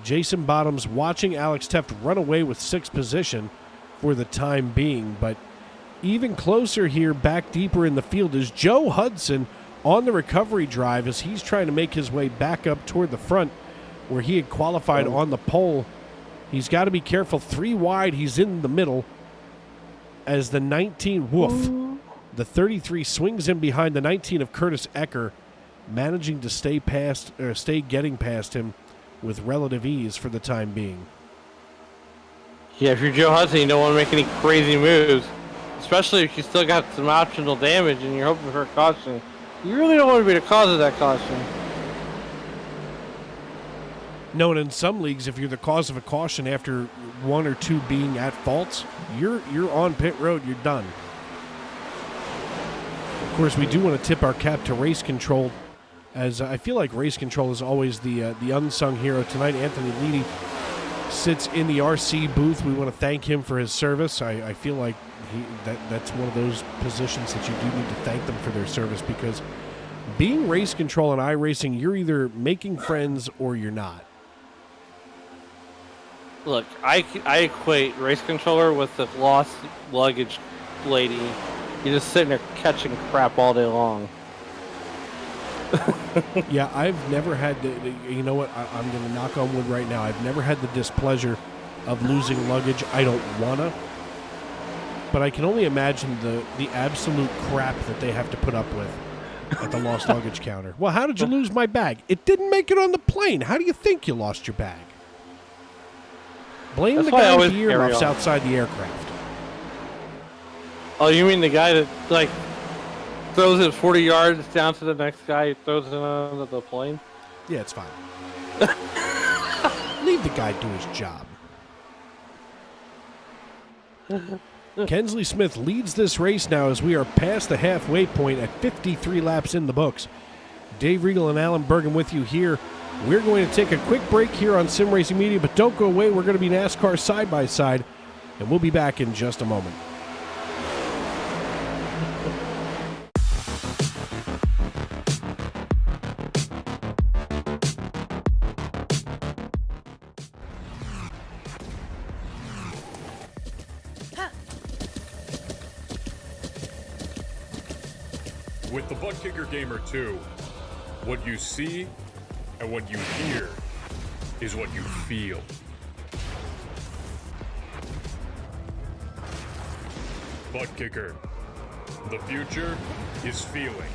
Jason Bottoms watching Alex Teft run away with 6th position for the time being. But even closer here, back deeper in the field, is Joe Hudson on the recovery drive as he's trying to make his way back up toward the front where he had qualified on the pole. He's got to be careful. 3 wide, he's in the middle as the 19, woof. The 33 swings in behind the 19 of Curtis Ecker, managing to stay getting past him with relative ease for the time being. Yeah, if you're Joe Hudson, you don't want to make any crazy moves, especially if you still got some optional damage and you're hoping for a caution. You really don't want to be the cause of that caution. No, and in some leagues, if you're the cause of a caution after one or two being at faults, you're on pit road. You're done. Of course, we do want to tip our cap to Race Control, as I feel like Race Control is always the unsung hero. Tonight, Anthony Leedy sits in the RC booth. We want to thank him for his service. I feel like that's one of those positions that you do need to thank them for their service, because being Race Control and iRacing, you're either making friends or you're not. Look, I equate race controller with the lost luggage lady. You're just sitting there catching crap all day long. Yeah, I've never had you know what? I'm going to knock on wood right now. I've never had the displeasure of losing luggage. I don't want to. But I can only imagine the absolute crap that they have to put up with at the lost luggage counter. Well, how did you lose my bag? It didn't make it on the plane. How do you think you lost your bag? Blame the guy with the earmuffs outside the aircraft. Oh, you mean the guy that, like, throws it 40 yards down to the next guy, throws it onto the plane? Yeah, it's fine. Leave the guy do his job. Kensley Smith leads this race now as we are past the halfway point at 53 laps in the books. Dave Regal and Alan Bergen with you here. We're going to take a quick break here on Sim Racing Media, but don't go away. We're going to be NASCAR side by side, and we'll be back in just a moment. With the Butt Kicker Gamer 2, what you see and what you hear is what you feel. Butt Kicker. The future is feeling.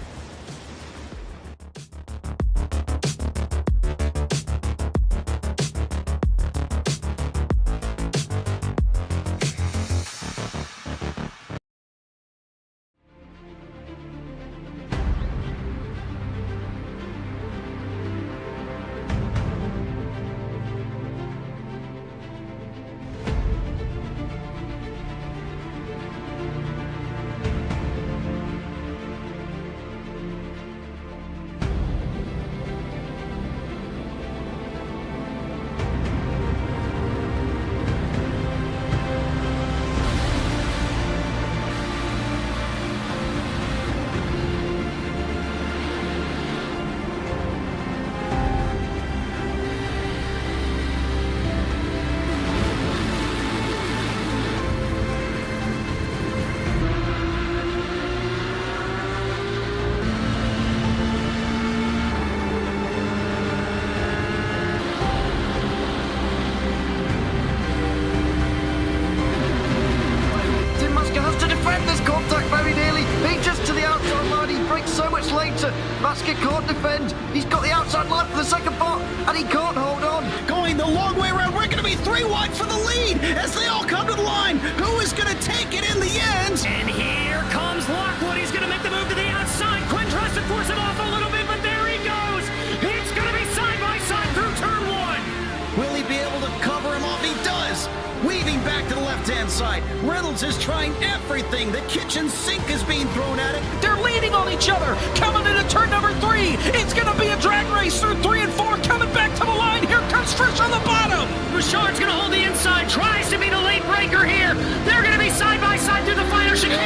Basket can't defend. He's got the outside line for the second part, and he can't hold on. Going the long way around. We're going to be 3 wide for the lead as they all come to the line. Who is going to take it in the end? And here comes Lockwood. He's going to make the move to the outside. Quinn tries to force it off a little bit, but there he goes. It's going to be side by side through turn 1. Will he be able to cover him off? He does. Weaving back to the left-hand side. Reynolds is trying everything. The kitchen sink is being thrown at it. They're leaning on each other. Coming into turn number 3. It's going to be a drag race through 3 and 4. Coming back to the line. Here comes Frisch on the bottom. Richard's going to hold the inside. Tries to be the late breaker here. They're going to be side by side through the final chicane.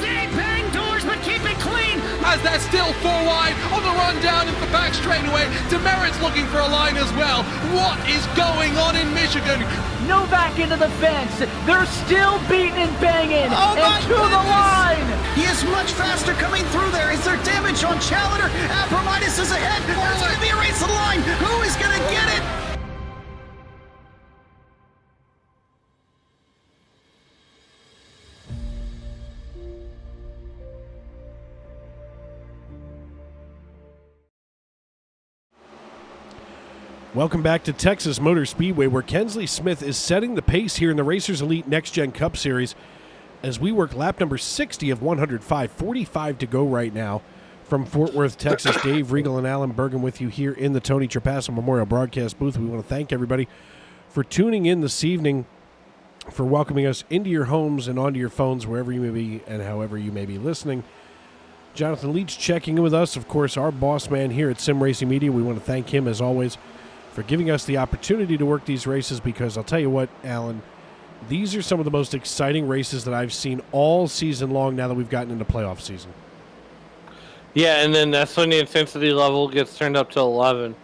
They bang doors, but keep it clean. As they're still 4 wide on the run down into the back straightaway. Demerit's looking for a line as well. What is going on in Michigan? Novak into the fence. They're still beating and banging. Oh and to the line. He is much faster coming through there. Is there damage on Challenger? Abramitis is ahead. There's going to be a race to the line. Who is going to get it? Welcome back to Texas Motor Speedway, where Kensley Smith is setting the pace here in the Racers Elite Nextgen Cup Series as we work lap number 60 of 105. 45 to go right now From Fort Worth, Texas, Dave Regal and Alan Bergen with you here in the Tony Trapasso Memorial Broadcast booth. We want to thank everybody for tuning in this evening, for welcoming us into your homes and onto your phones, wherever you may be and however you may be listening. Jonathan Leach checking in with us, of course, our boss man here at Sim Racing Media. We want to thank him, as always, for giving us the opportunity to work these races, because I'll tell you what, Alan, these are some of the most exciting races that I've seen all season long now that we've gotten into playoff season. Yeah, and then that's when the intensity level gets turned up to 11.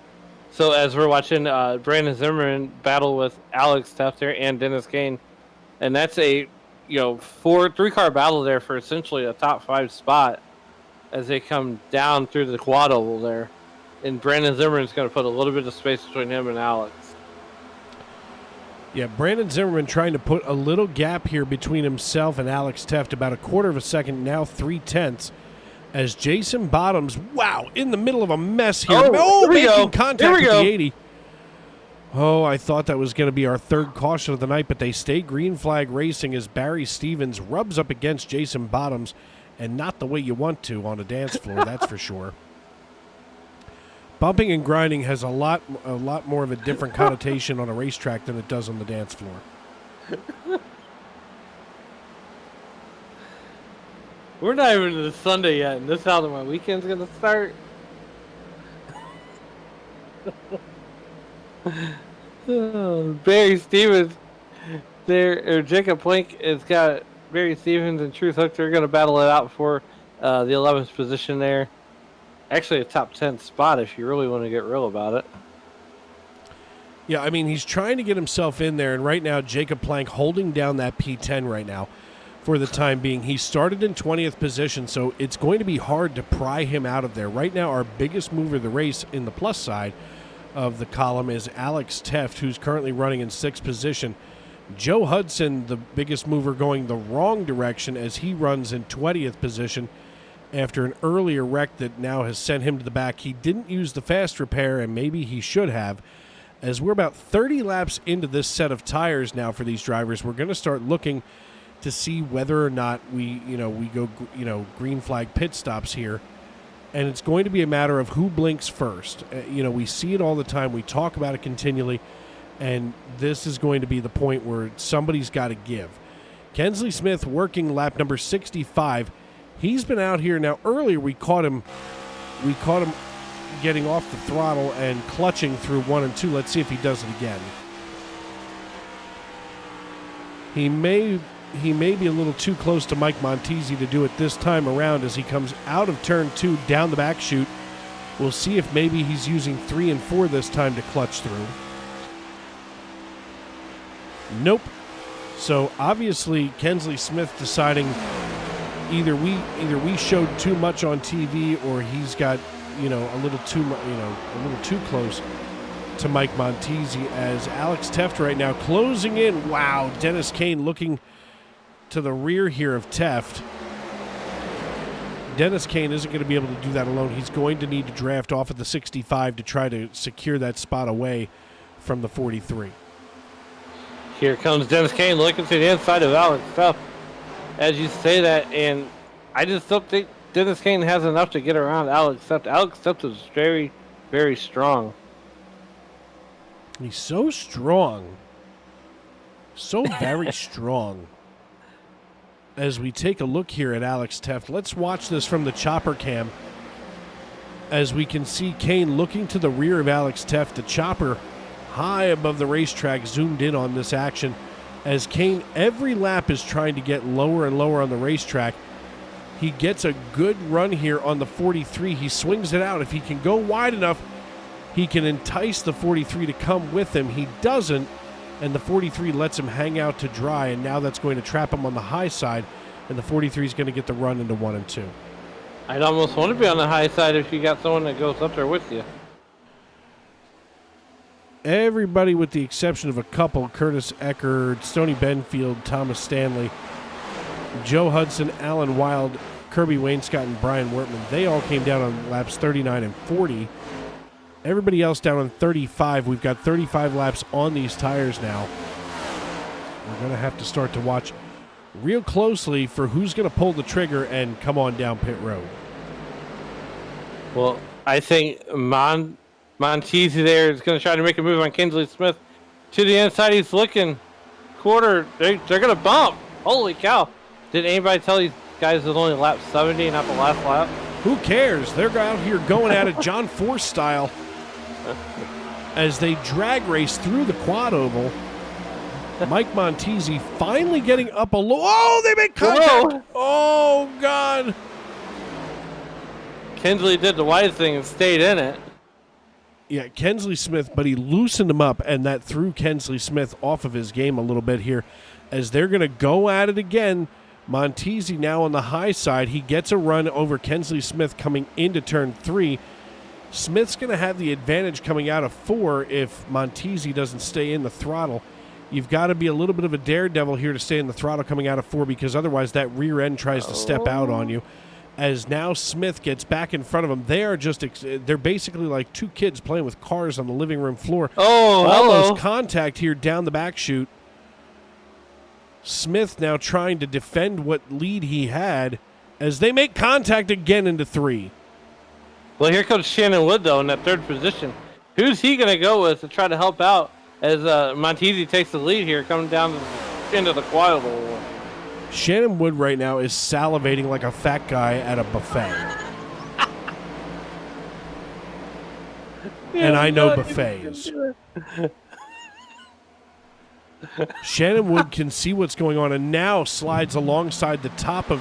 So as we're watching Brandon Zimmerman battle with Alex Tefter and Dennis Kane, and that's a three-car battle there for essentially a top 5 spot as they come down through the quad oval there. And Brandon Zimmerman's going to put a little bit of space between him and Alex. Yeah, Brandon Zimmerman trying to put a little gap here between himself and Alex Teft, about a quarter of a second, now 0.3, as Jason Bottoms, wow, in the middle of a mess here. Making contact with the 80. Oh, I thought that was going to be our third caution of the night, but they stay green flag racing as Barry Stevens rubs up against Jason Bottoms, and not the way you want to on a dance floor, that's for sure. Bumping and grinding has a lot more of a different connotation on a racetrack than it does on the dance floor. We're not even to the Sunday yet, and this is how my weekend's going to start. Barry Stevens there, or Jacob Plank has got Barry Stevens and Truth Hook. They're going to battle it out for the 11th position there. Actually, a top 10 spot if you really want to get real about it. Yeah, I mean, he's trying to get himself in there, and right now, Jacob Plank holding down that P10 right now for the time being. He started in 20th position, so it's going to be hard to pry him out of there. Right now, our biggest mover of the race in the plus side of the column is Alex Teft, who's currently running in 6th position. Joe Hudson, the biggest mover, going the wrong direction as he runs in 20th position after an earlier wreck that now has sent him to the back. He didn't use the fast repair, and maybe he should have. As we're about 30 laps into this set of tires now for these drivers, we're going to start looking to see whether or not we go green flag pit stops here, and it's going to be a matter of who blinks first. We see it all the time. We talk about it continually, and this is going to be the point where somebody's got to give. Kensley Smith working lap number 65. He's been out here now. Earlier we caught him getting off the throttle and clutching through 1 and 2. Let's see if he does it again. He may be a little too close to Mike Montesi to do it this time around as he comes out of turn 2 down the back chute. We'll see if maybe he's using 3 and 4 this time to clutch through. Nope. So obviously Kensley Smith deciding either we showed too much on TV, or he's got a little too close to Mike Montesi, as Alex Teft right now closing in. Wow, Dennis Kane looking to the rear here of Teft. Dennis Kane isn't going to be able to do that alone. He's going to need to draft off of the 65 to try to secure that spot away from the 43. Here comes Dennis Kane looking to the inside of Alex Teft. As you say that, and I just don't think Dennis Kane has enough to get around Alex Teft. Alex Teft is very, very strong. He's so strong. So very strong. As we take a look here at Alex Teft, let's watch this from the chopper cam. As we can see Kane looking to the rear of Alex Teft, the chopper high above the racetrack, zoomed in on this action. As Kane, every lap, is trying to get lower and lower on the racetrack. He gets a good run here on the 43. He swings it out. If he can go wide enough, he can entice the 43 to come with him. He doesn't, and the 43 lets him hang out to dry, and now that's going to trap him on the high side, and the 43 is going to get the run into 1 and 2. I'd almost want to be on the high side if you got someone that goes up there with you. Everybody with the exception of a couple, Curtis Eckert, Stoney Benfield, Thomas Stanley, Joe Hudson, Alan Wild, Kirby Wainscott, and Brian Wertman, they all came down on laps 39 and 40. Everybody else down on 35. We've got 35 laps on these tires now. We're going to have to start to watch real closely for who's going to pull the trigger and come on down pit road. Well, I think Montese there is going to try to make a move on Kinsley Smith to the inside. He's looking quarter. They're going to bump. Holy cow! Did anybody tell these guys it was only lap 70, not the last lap? Who cares? They're out here going at it John Force style as they drag race through the quad oval. Mike Montese finally getting up a low. Oh, they make contact. Whoa. Oh, God. Kinsley did the wise thing and stayed in it. Yeah, Kinsley Smith, but he loosened him up, and that threw Kinsley Smith off of his game a little bit here as they're going to go at it again. Montese now on the high side. He gets a run over Kinsley Smith coming into turn 3. Smith's going to have the advantage coming out of 4 if Montese doesn't stay in the throttle. You've got to be a little bit of a daredevil here to stay in the throttle coming out of 4 because otherwise that rear end tries to step out on you. As now Smith gets back in front of him. They're basically like two kids playing with cars on the living room floor. Oh, almost contact here down the back chute. Smith now trying to defend what lead he had as they make contact again into 3. Well, here comes Shannon Wood, though, in that third position. Who's he going to go with to try to help out as Montese takes the lead here, coming down into the quad oval? Shannon Wood right now is salivating like a fat guy at a buffet. And I know buffets. Shannon Wood can see what's going on and now slides alongside the top of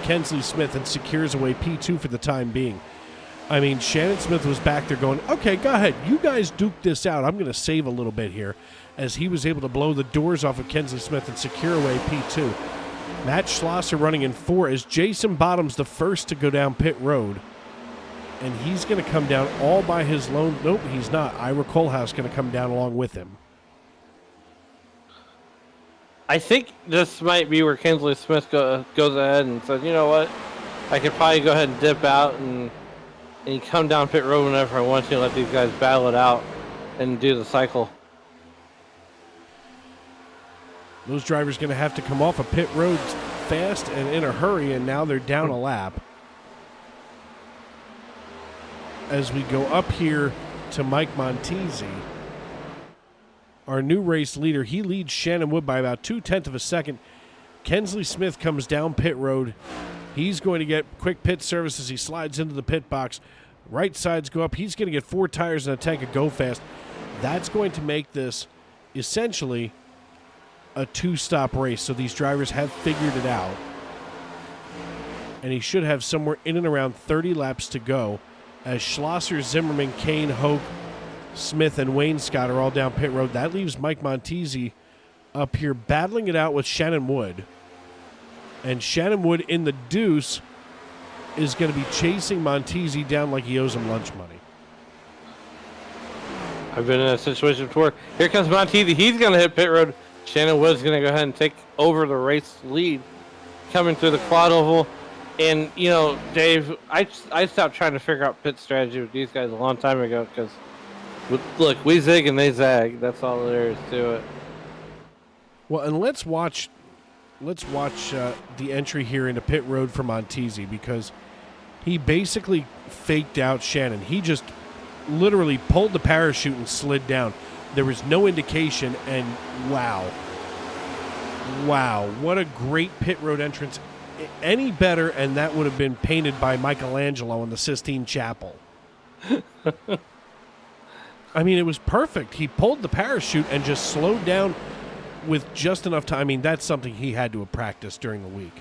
Kinsley Smith and secures away P2 for the time being. I mean, Shannon Smith was back there going, okay, go ahead. You guys duke this out. I'm going to save a little bit here as he was able to blow the doors off of Kinsley Smith and secure away P2. Matt Schlosser running in 4 as Jason Bottom's the first to go down pit road. And he's going to come down all by his lone. Nope, he's not. Ira Colehouse going to come down along with him. I think this might be where Kinsley Smith goes ahead and says, you know what? I could probably go ahead and dip out and come down pit road whenever I want to and let these guys battle it out and do the cycle. Those drivers going to have to come off a pit road fast and in a hurry, and now they're down a lap. As we go up here to Mike Montese, our new race leader, he leads Shannon Wood by about 0.2 of a second. Kinsley Smith comes down pit road. He's going to get quick pit service as he slides into the pit box. Right sides go up. He's going to get 4 tires and a tank of Go Fast. That's going to make this essentially a 2-stop race. So these drivers have figured it out. And he should have somewhere in and around 30 laps to go as Schlosser, Zimmerman, Kane, Hoke, Smith, and Wayne Scott are all down pit road. That leaves Mike Montese up here battling it out with Shannon Wood. And Shannon Wood in the deuce is going to be chasing Montese down like he owes him lunch money. I've been in a situation before. Here comes Montese. He's going to hit pit road. Shannon Wood's going to go ahead and take over the race lead coming through the quad oval. And, you know, Dave, I stopped trying to figure out pit strategy with these guys a long time ago because, look, we zig and they zag. That's all there is to it. Well, and let's watch the entry here into pit road for Montese because he basically faked out Shannon. He just literally pulled the parachute and slid down. There was no indication, and wow, what a great pit road entrance. Any better, and that would have been painted by Michelangelo in the Sistine Chapel. I mean, it was perfect. He pulled the parachute and just slowed down with just enough time. I mean, that's something he had to have practiced during the week.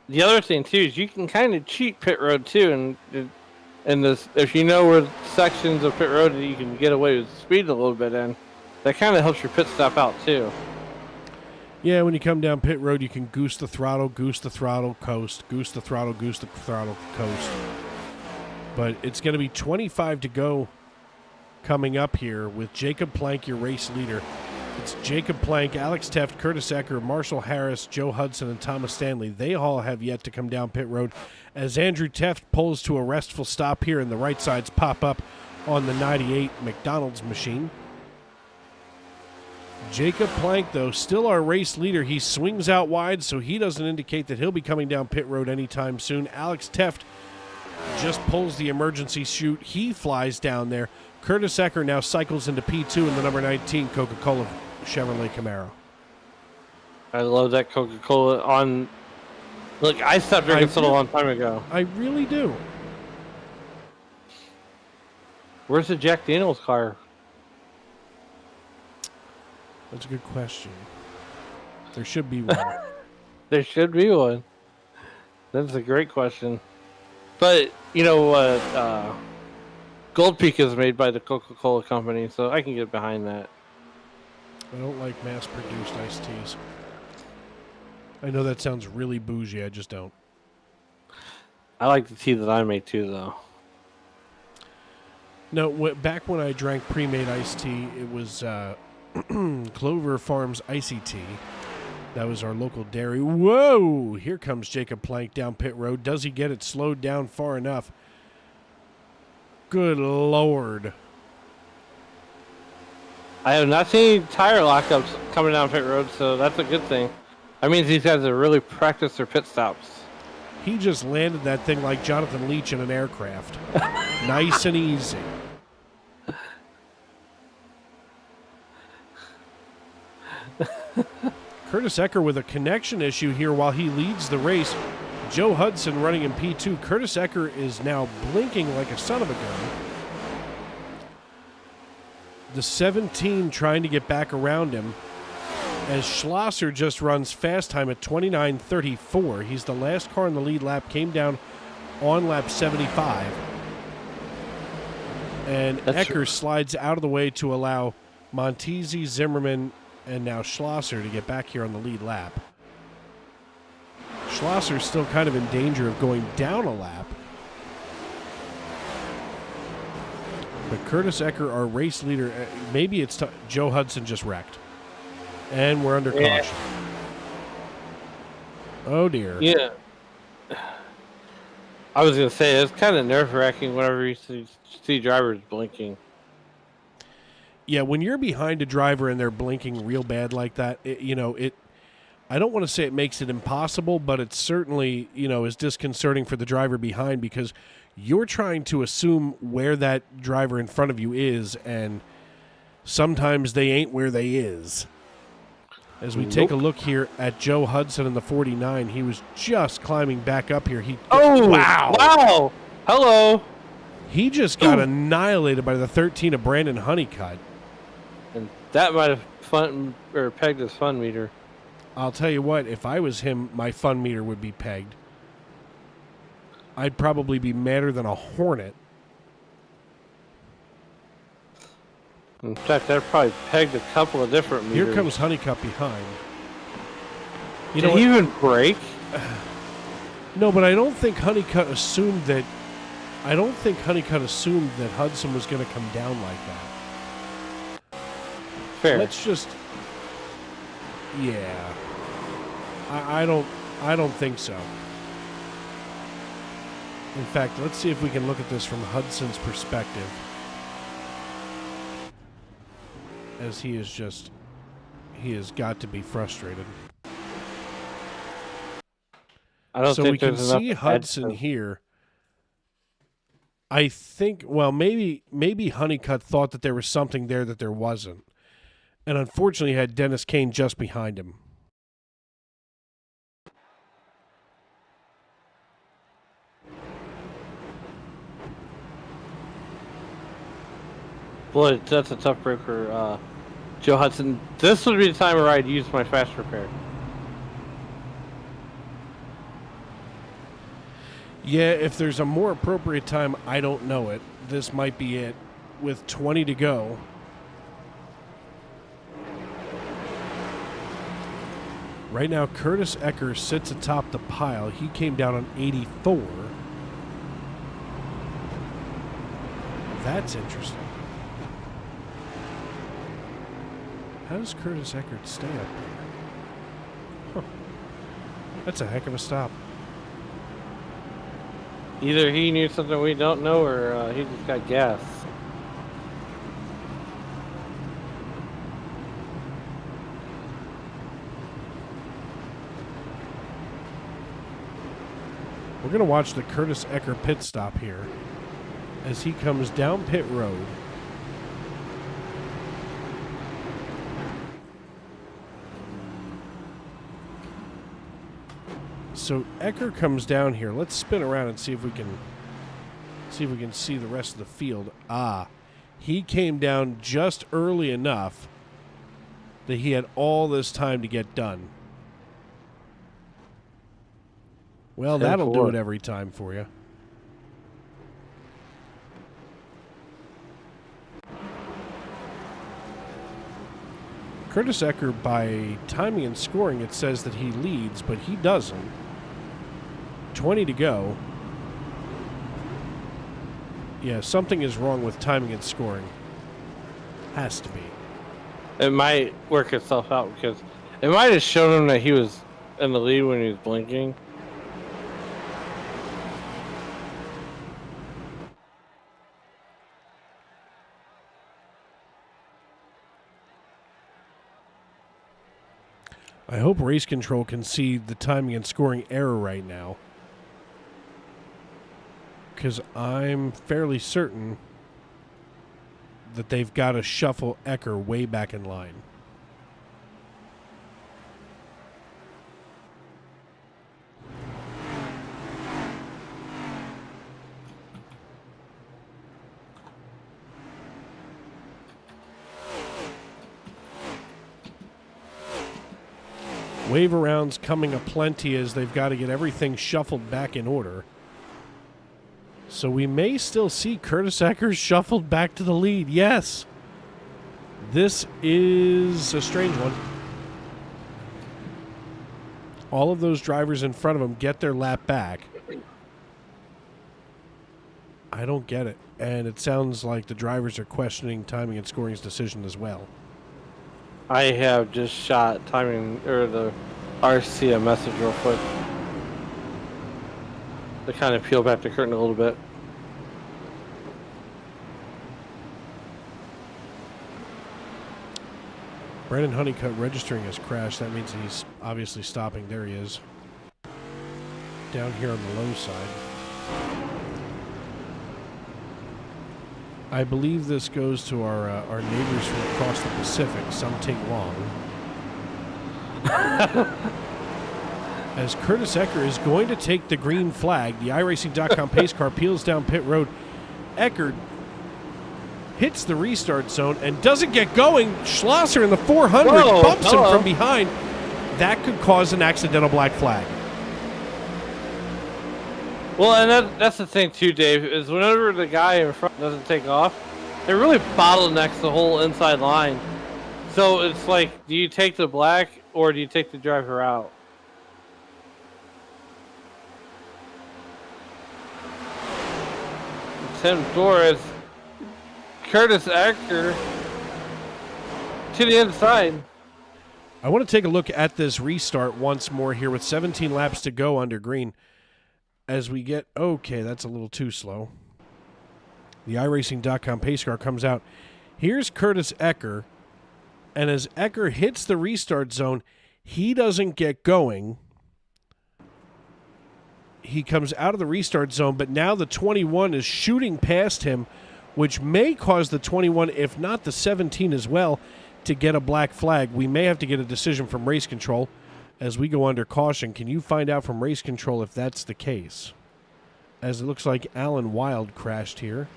The other thing, too, is you can kind of cheat pit road, too. And this, if you know where sections of pit road that you can get away with speed a little bit in, that kind of helps your pit stop out, too. Yeah, when you come down pit road, you can goose the throttle, coast, goose the throttle, coast. But it's going to be 25 to go coming up here with Jacob Plank, your race leader. It's Jacob Plank, Alex Teft, Curtis Ecker, Marshall Harris, Joe Hudson, and Thomas Stanley. They all have yet to come down pit road as Andrew Teft pulls to a restful stop here and the right sides pop up on the 98 McDonald's machine. Jacob Plank, though, still our race leader. He swings out wide, so he doesn't indicate that he'll be coming down pit road anytime soon. Alex Teft just pulls the emergency chute. He flies down there. Curtis Ecker now cycles into P2 in the number 19 Coca-Cola Chevrolet Camaro. I love that Coca-Cola on. Look, I stopped drinking soda a long time ago. I really do. Where's the Jack Daniels car? That's a good question. There should be one. There should be one. That's a great question. But you know what? Gold Peak is made by the Coca-Cola company, so I can get behind that. I don't like mass-produced iced teas. I know that sounds really bougie. I just don't. I like the tea that I make too, though. No, back when I drank pre-made iced tea, it was Clover Farms Icy Tea. That was our local dairy. Whoa! Here comes Jacob Plank down pit road. Does he get it slowed down far enough? Good Lord. I have not seen any tire lockups coming down pit road, so that's a good thing. That means these guys have really practiced their pit stops. He just landed that thing like Jonathan Leach in an aircraft. Nice and easy. Curtis Ecker with a connection issue here while he leads the race. Joe Hudson running in P2. Curtis Ecker is now blinking like a son of a gun. The 17 trying to get back around him as Schlosser just runs fast time at 29:34. He's the last car in the lead lap, came down on lap 75. And Ecker slides out of the way to allow Montesi, Zimmerman, and now Schlosser to get back here on the lead lap. Schlosser's still kind of in danger of going down a lap. But Curtis Ecker, our race leader, maybe it's Joe Hudson just wrecked. And we're under caution. Oh, dear. Yeah. I was going to say, it's kind of nerve-wracking whenever you see drivers blinking. Yeah, when you're behind a driver and they're blinking real bad like that, I don't want to say it makes it impossible, but it certainly, is disconcerting for the driver behind because you're trying to assume where that driver in front of you is, and sometimes they ain't where they is. As we take a look here at Joe Hudson in the 49, he was just climbing back up here. Wow! Hello! He just got annihilated by the 13 of Brandon Honeycutt. And that might have pegged his fun meter. I'll tell you what, if I was him, my fun meter would be pegged. I'd probably be madder than a hornet. In fact, I've probably pegged a couple of different meters. Here comes Honeycutt behind. Did he even break? No, but I don't think Honeycutt assumed that. I don't think Honeycutt assumed that Hudson was going to come down like that. Fair. Let's just. Yeah. I don't think so. In fact, let's see if we can look at this from Hudson's perspective. As he has got to be frustrated. I don't think we can there's enough see Hudson here. I think, well, maybe Honeycutt thought that there was something there that there wasn't. And unfortunately had Dennis Kane just behind him. Boy, that's a tough breaker, Joe Hudson. This would be the time where I'd use my fast repair. Yeah, if there's a more appropriate time, I don't know it. This might be it. With 20 to go. Right now, Curtis Ecker sits atop the pile. He came down on 84. That's interesting. How does Curtis Eckert stay up there? Huh. That's a heck of a stop. Either he knew something we don't know, or he just got gas. We're going to watch the Curtis Ecker pit stop here as he comes down pit road. So Ecker comes down here. Let's spin around and see if we can see the rest of the field. Ah, he came down just early enough that he had all this time to get done. Well, that'll do it every time for you. Curtis Ecker, by timing and scoring, it says that he leads, but he doesn't. 20 to go. Yeah, something is wrong with timing and scoring. Has to be. It might work itself out because it might have shown him that he was in the lead when he was blinking. I hope Race Control can see the timing and scoring error right now, because I'm fairly certain that they've got to shuffle Ecker way back in line. Wave arounds coming aplenty as they've got to get everything shuffled back in order. So we may still see Curtis Ecker shuffled back to the lead. Yes. This is a strange one. All of those drivers in front of him get their lap back. I don't get it. And it sounds like the drivers are questioning timing and scoring's decision as well. I have just shot timing or the RC a message real quick to kind of peel back the curtain a little bit. Brandon Honeycutt registering his crash. That means he's obviously stopping. There he is. Down here on the low side. I believe this goes to our neighbors from across the Pacific. Some take long. As Curtis Ecker is going to take the green flag, the iRacing.com pace car peels down pit road. Ecker hits the restart zone and doesn't get going. Schlosser in the 400 bumps him from behind. That could cause an accidental black flag. Well, and that's the thing too, Dave, is whenever the guy in front doesn't take off, it really bottlenecks the whole inside line. So it's like, do you take the black or do you take the driver out? Tim Torres, Curtis Ecker to the inside. I want to take a look at this restart once more here with 17 laps to go under green. As we get, okay, that's a little too slow. The iRacing.com pace car comes out. Here's Curtis Ecker, and as Ecker hits the restart zone, he doesn't get going. He comes out of the restart zone, but now the 21 is shooting past him, which may cause the 21, if not the 17 as well, to get a black flag. We may have to get a decision from Race Control as we go under caution. Can you find out from Race Control if that's the case? As it looks like Alan Wild crashed here.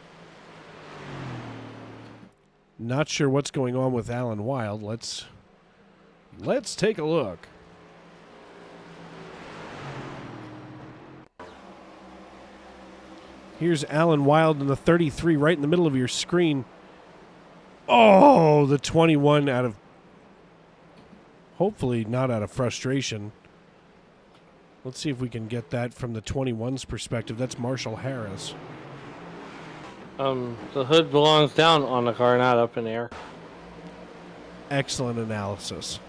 Not sure what's going on with Alan Wild. Let's take a look. Here's Alan Wild in the 33 right in the middle of your screen. Oh, the 21 out of, hopefully not out of frustration. Let's see if we can get that from the 21's perspective. That's Marshall Harris. The hood belongs down on the car, not up in the air. Excellent analysis.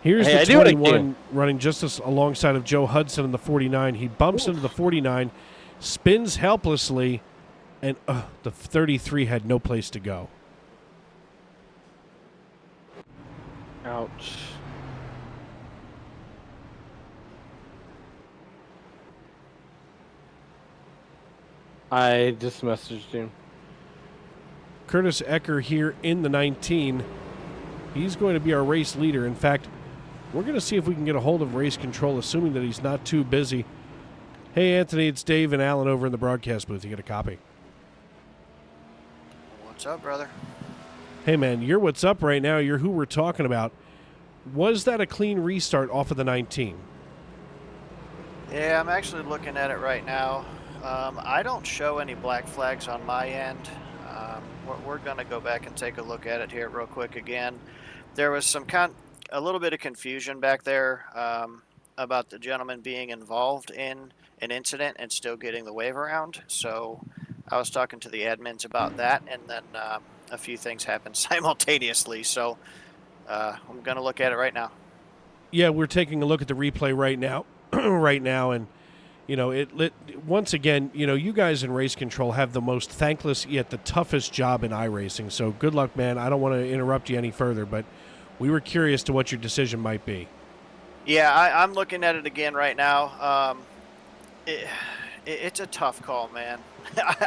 Here's Hey, the 21 running just alongside of Joe Hudson in the 49. He bumps into the 49, spins helplessly, and the 33 had no place to go. Ouch. I just messaged him. Curtis Ecker here in the 19. He's going to be our race leader. In fact, we're going to see if we can get a hold of race control, assuming that he's not too busy. Hey, Anthony, it's Dave and Alan over in the broadcast booth. You get a copy. What's up, brother? Hey, man, you're what's up right now. You're who we're talking about. Was that a clean restart off of the 19? Yeah, I'm actually looking at it right now. I don't show any black flags on my end. We're going to go back and take a look at it here real quick again. There was a little bit of confusion back there about the gentleman being involved in an incident and still getting the wave around. So I was talking to the admins about that, and then a few things happened simultaneously. So I'm going to look at it right now. Yeah, we're taking a look at the replay right now. And you know, once again, you know, you guys in race control have the most thankless yet the toughest job in iRacing. So good luck, man. I don't want to interrupt you any further, but we were curious to what your decision might be. Yeah, I'm looking at it again right now. It's a tough call, man.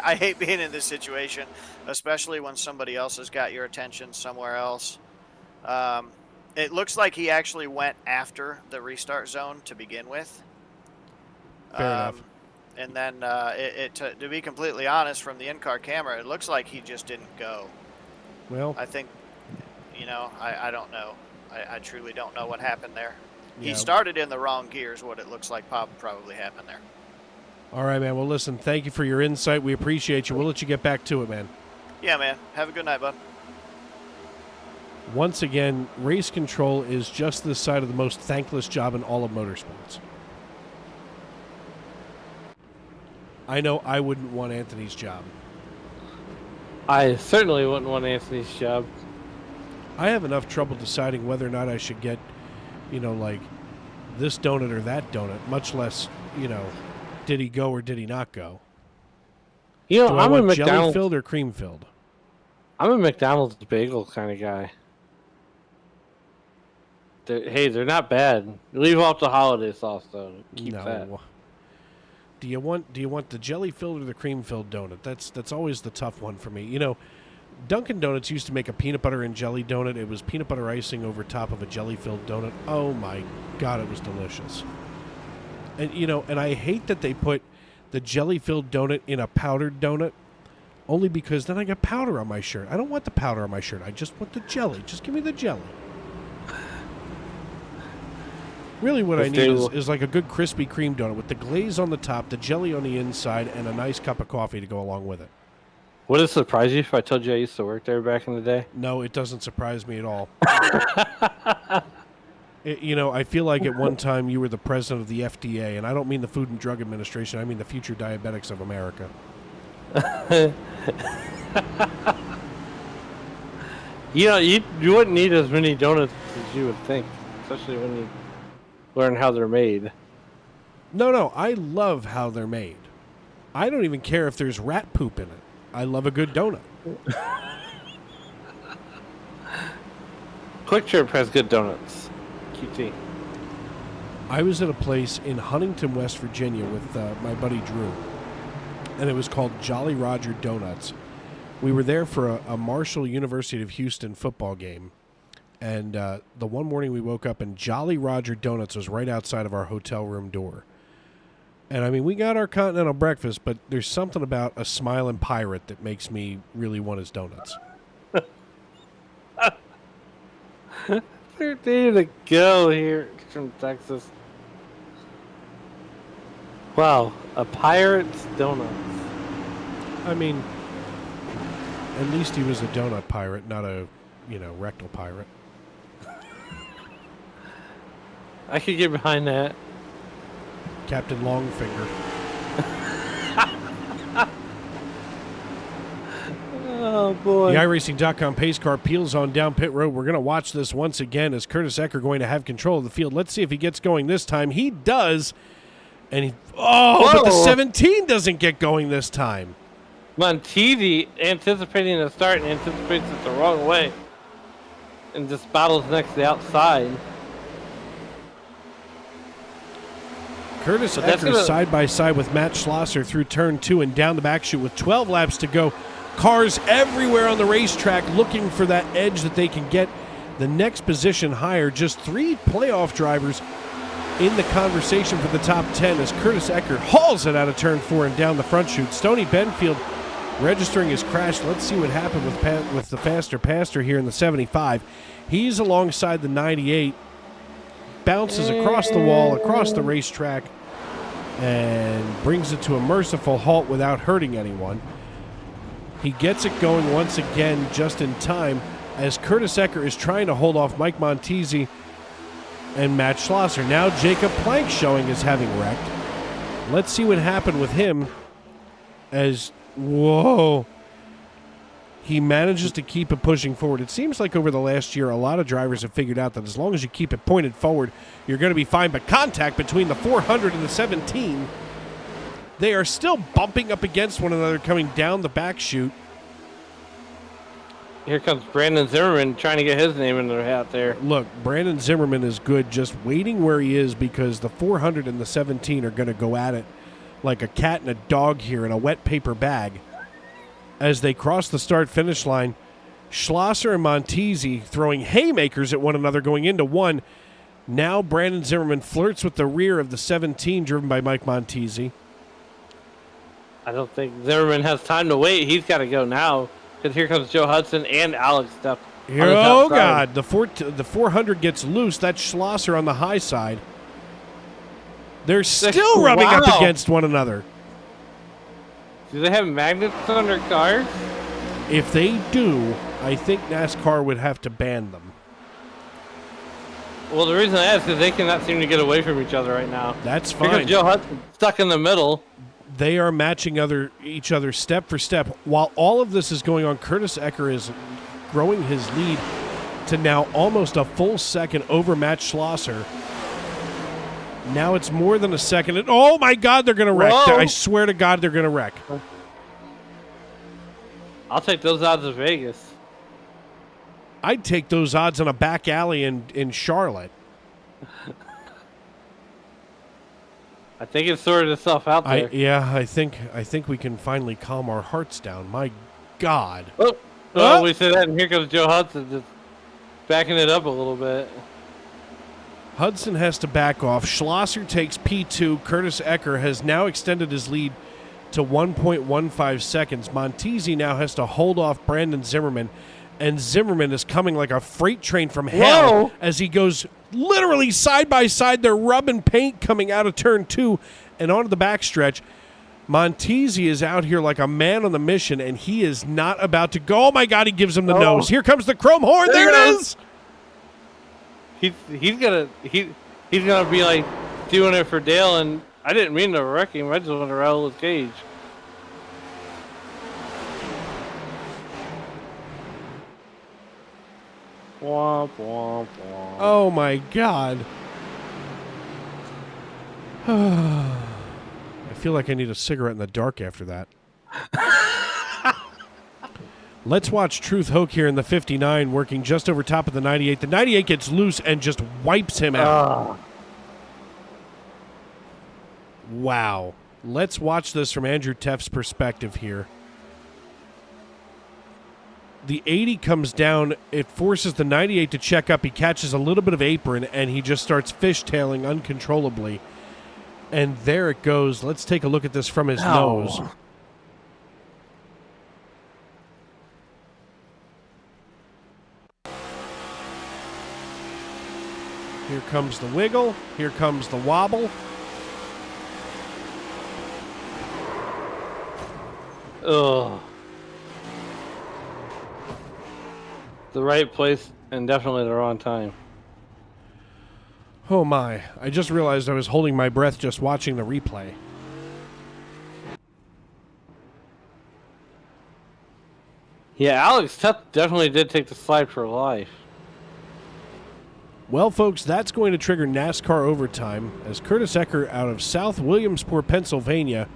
I hate being in this situation, especially when somebody else has got your attention somewhere else. It looks like he actually went after the restart zone to begin with. Fair enough. And then to be completely honest, from the in-car camera, it looks like he just didn't go. Well, I think, you know, I don't know. I truly don't know what happened there. Yeah. He started in the wrong gears, what it looks like probably happened there. All right, man. Well, listen, thank you for your insight. We appreciate you. We'll let you get back to it, man. Yeah, man. Have a good night, bud. Once again, race control is just this side of the most thankless job in all of motorsports. I know I wouldn't want Anthony's job. I certainly wouldn't want Anthony's job. I have enough trouble deciding whether or not I should get, you know, like this donut or that donut, much less, you know, did he go or did he not go? You know, Do I I'm a want jelly McDonald's filled or cream filled? I'm a McDonald's bagel kind of guy. They're not bad. Leave off the holiday sauce though. Keep that. Do you want the jelly filled or the cream filled donut? That's always the tough one for me. You know, Dunkin' Donuts used to make a peanut butter and jelly donut. It was peanut butter icing over top of a jelly filled donut. Oh my God, it was delicious. And you know, and I hate that they put the jelly filled donut in a powdered donut, only because then I get powder on my shirt. I don't want the powder on my shirt. I just want the jelly. Just give me the jelly. Really what I need is like a good Krispy Kreme donut with the glaze on the top, the jelly on the inside, and a nice cup of coffee to go along with it. Would it surprise you if I told you I used to work there back in the day? No, it doesn't surprise me at all. You know, I feel like at one time you were the president of the FDA, and I don't mean the Food and Drug Administration. I mean the future diabetics of America. You know, you wouldn't need as many donuts as you would think, especially when you learn how they're made. No, I love how they're made. I don't even care if there's rat poop in it. I love a good donut. Quick Trip has good donuts. QT. I was at a place in Huntington, West Virginia with my buddy Drew, and it was called Jolly Roger Donuts. We were there for a Marshall University of Houston football game, and the one morning we woke up and Jolly Roger Donuts was right outside of our hotel room door. And I mean, we got our continental breakfast, but there's something about a smiling pirate that makes me really want his donuts. They're there to go here from Texas. Wow, a pirate's donuts. I mean, at least he was a donut pirate, not a, you know, rectal pirate. I could get behind that. Captain Longfinger. Oh, boy. The iRacing.com pace car peels on down pit road. We're going to watch this once again as Curtis Ecker going to have control of the field. Let's see if he gets going this time. He does. And but the 17 doesn't get going this time. Montidi anticipating the start and anticipates it the wrong way. And just battles next to the outside. Curtis Ecker side by side with Matt Schlosser through turn 2 and down the back chute with 12 laps to go. Cars everywhere on the racetrack looking for that edge that they can get the next position higher. Just 3 playoff drivers in the conversation for the top 10 as Curtis Ecker hauls it out of turn 4 and down the front chute. Stoney Benfield registering his crash. Let's see what happened with the faster pastor here in the 75. He's alongside the 98, bounces across the wall, across the racetrack, and brings it to a merciful halt without hurting anyone. He gets it going once again just in time as Curtis Ecker is trying to hold off Mike Montesi and Matt Schlosser. Now Jacob Plank showing as having wrecked. Let's see what happened with him as, whoa, he manages to keep it pushing forward. It seems like over the last year, a lot of drivers have figured out that as long as you keep it pointed forward, you're going to be fine. But contact between the 400 and the 17, they are still bumping up against one another coming down the back chute. Here comes Brandon Zimmerman trying to get his name in their hat there. Look, Brandon Zimmerman is good, just waiting where he is because the 400 and the 17 are going to go at it like a cat and a dog here in a wet paper bag. As they cross the start-finish line, Schlosser and Montesi throwing haymakers at one another going into one. Now Brandon Zimmerman flirts with the rear of the 17 driven by Mike Montesi. I don't think Zimmerman has time to wait. He's got to go now because here comes Joe Hudson and Alex Stepp. Oh, God. The 400 gets loose. That's Schlosser on the high side. They're still rubbing up against one another. Do they have magnets on their cars? If they do, I think NASCAR would have to ban them. Well, the reason I ask is they cannot seem to get away from each other right now. That's fine. Because Joe Hudson stuck in the middle. They are matching each other step for step. While all of this is going on, Curtis Ecker is growing his lead to now almost a full second over Matt Schlosser. Now it's more than a second. And, oh, my God, they're going to wreck. Whoa. I swear to God, they're going to wreck. I'll take those odds of Vegas. I'd take those odds on a back alley in Charlotte. I think it's sorted itself out there. I think we can finally calm our hearts down. My God. Oh, we say that, and here comes Joe Hudson just backing it up a little bit. Hudson has to back off. Schlosser takes P2. Curtis Ecker has now extended his lead to 1.15 seconds. Montesi now has to hold off Brandon Zimmerman, and Zimmerman is coming like a freight train from hell as he goes literally side by side. They're rubbing paint coming out of turn 2 and onto the backstretch. Montesi is out here like a man on the mission, and he is not about to go. Oh, my God, he gives him the nose. Here comes the chrome horn. There it is. He's gonna be like doing it for Dale, and I didn't mean to wreck him. I just wanted to rattle his cage. Womp womp womp. Oh my God. I feel like I need a cigarette in the dark after that. Let's watch Truth Hoke here in the 59 working just over top of the 98. The 98 gets loose and just wipes him out. Wow. Let's watch this from Andrew Teff's perspective here. The 80 comes down. It forces the 98 to check up. He catches a little bit of apron, and he just starts fishtailing uncontrollably. And there it goes. Let's take a look at this from his nose. Here comes the wiggle. Here comes the wobble. Ugh. The right place and definitely the wrong time. Oh my. I just realized I was holding my breath just watching the replay. Yeah, Alex Tutt definitely did take the slide for life. Well, folks, that's going to trigger NASCAR overtime as Curtis Ecker out of South Williamsport, Pennsylvania,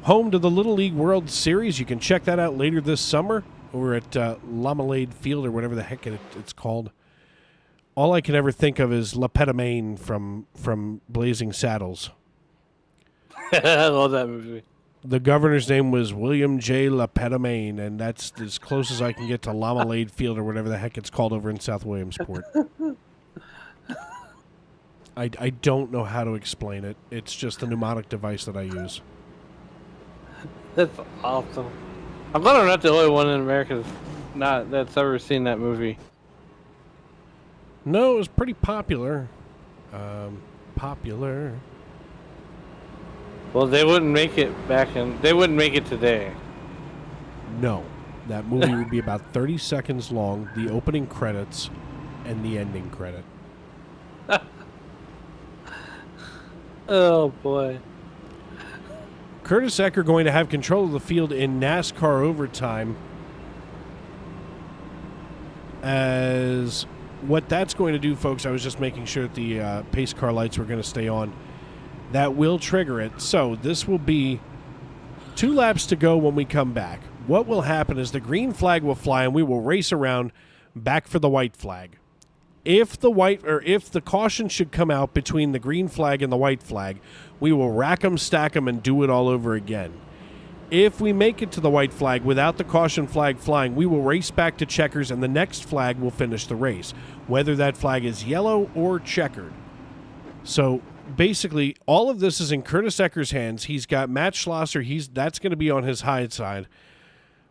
home to the Little League World Series. You can check that out later this summer over at Lamalade Field or whatever the heck it's called. All I can ever think of is La Petite Main from Blazing Saddles. I love that movie. The governor's name was William J. LaPedomain, and that's as close as I can get to Lamalade Field or whatever the heck it's called over in South Williamsport. I don't know how to explain it. It's just a mnemonic device that I use. That's awesome. I'm glad I'm not the only one in America that's ever seen that movie. No, it was pretty popular. Well, they wouldn't make it they wouldn't make it today. No. That movie would be about 30 seconds long, the opening credits and the ending credit. Oh, boy. Curtis Ecker going to have control of the field in NASCAR overtime. As what that's going to do, folks, I was just making sure that the pace car lights were going to stay on. That will trigger it. So this will be 2 laps to go when we come back. What will happen is the green flag will fly and we will race around back for the white flag. If the caution should come out between the green flag and the white flag, we will rack them, stack them, and do it all over again. If we make it to the white flag without the caution flag flying, we will race back to checkers and the next flag will finish the race, whether that flag is yellow or checkered. So basically, all of this is in Curtis Ecker's hands. He's got Matt Schlosser. That's going to be on his high side.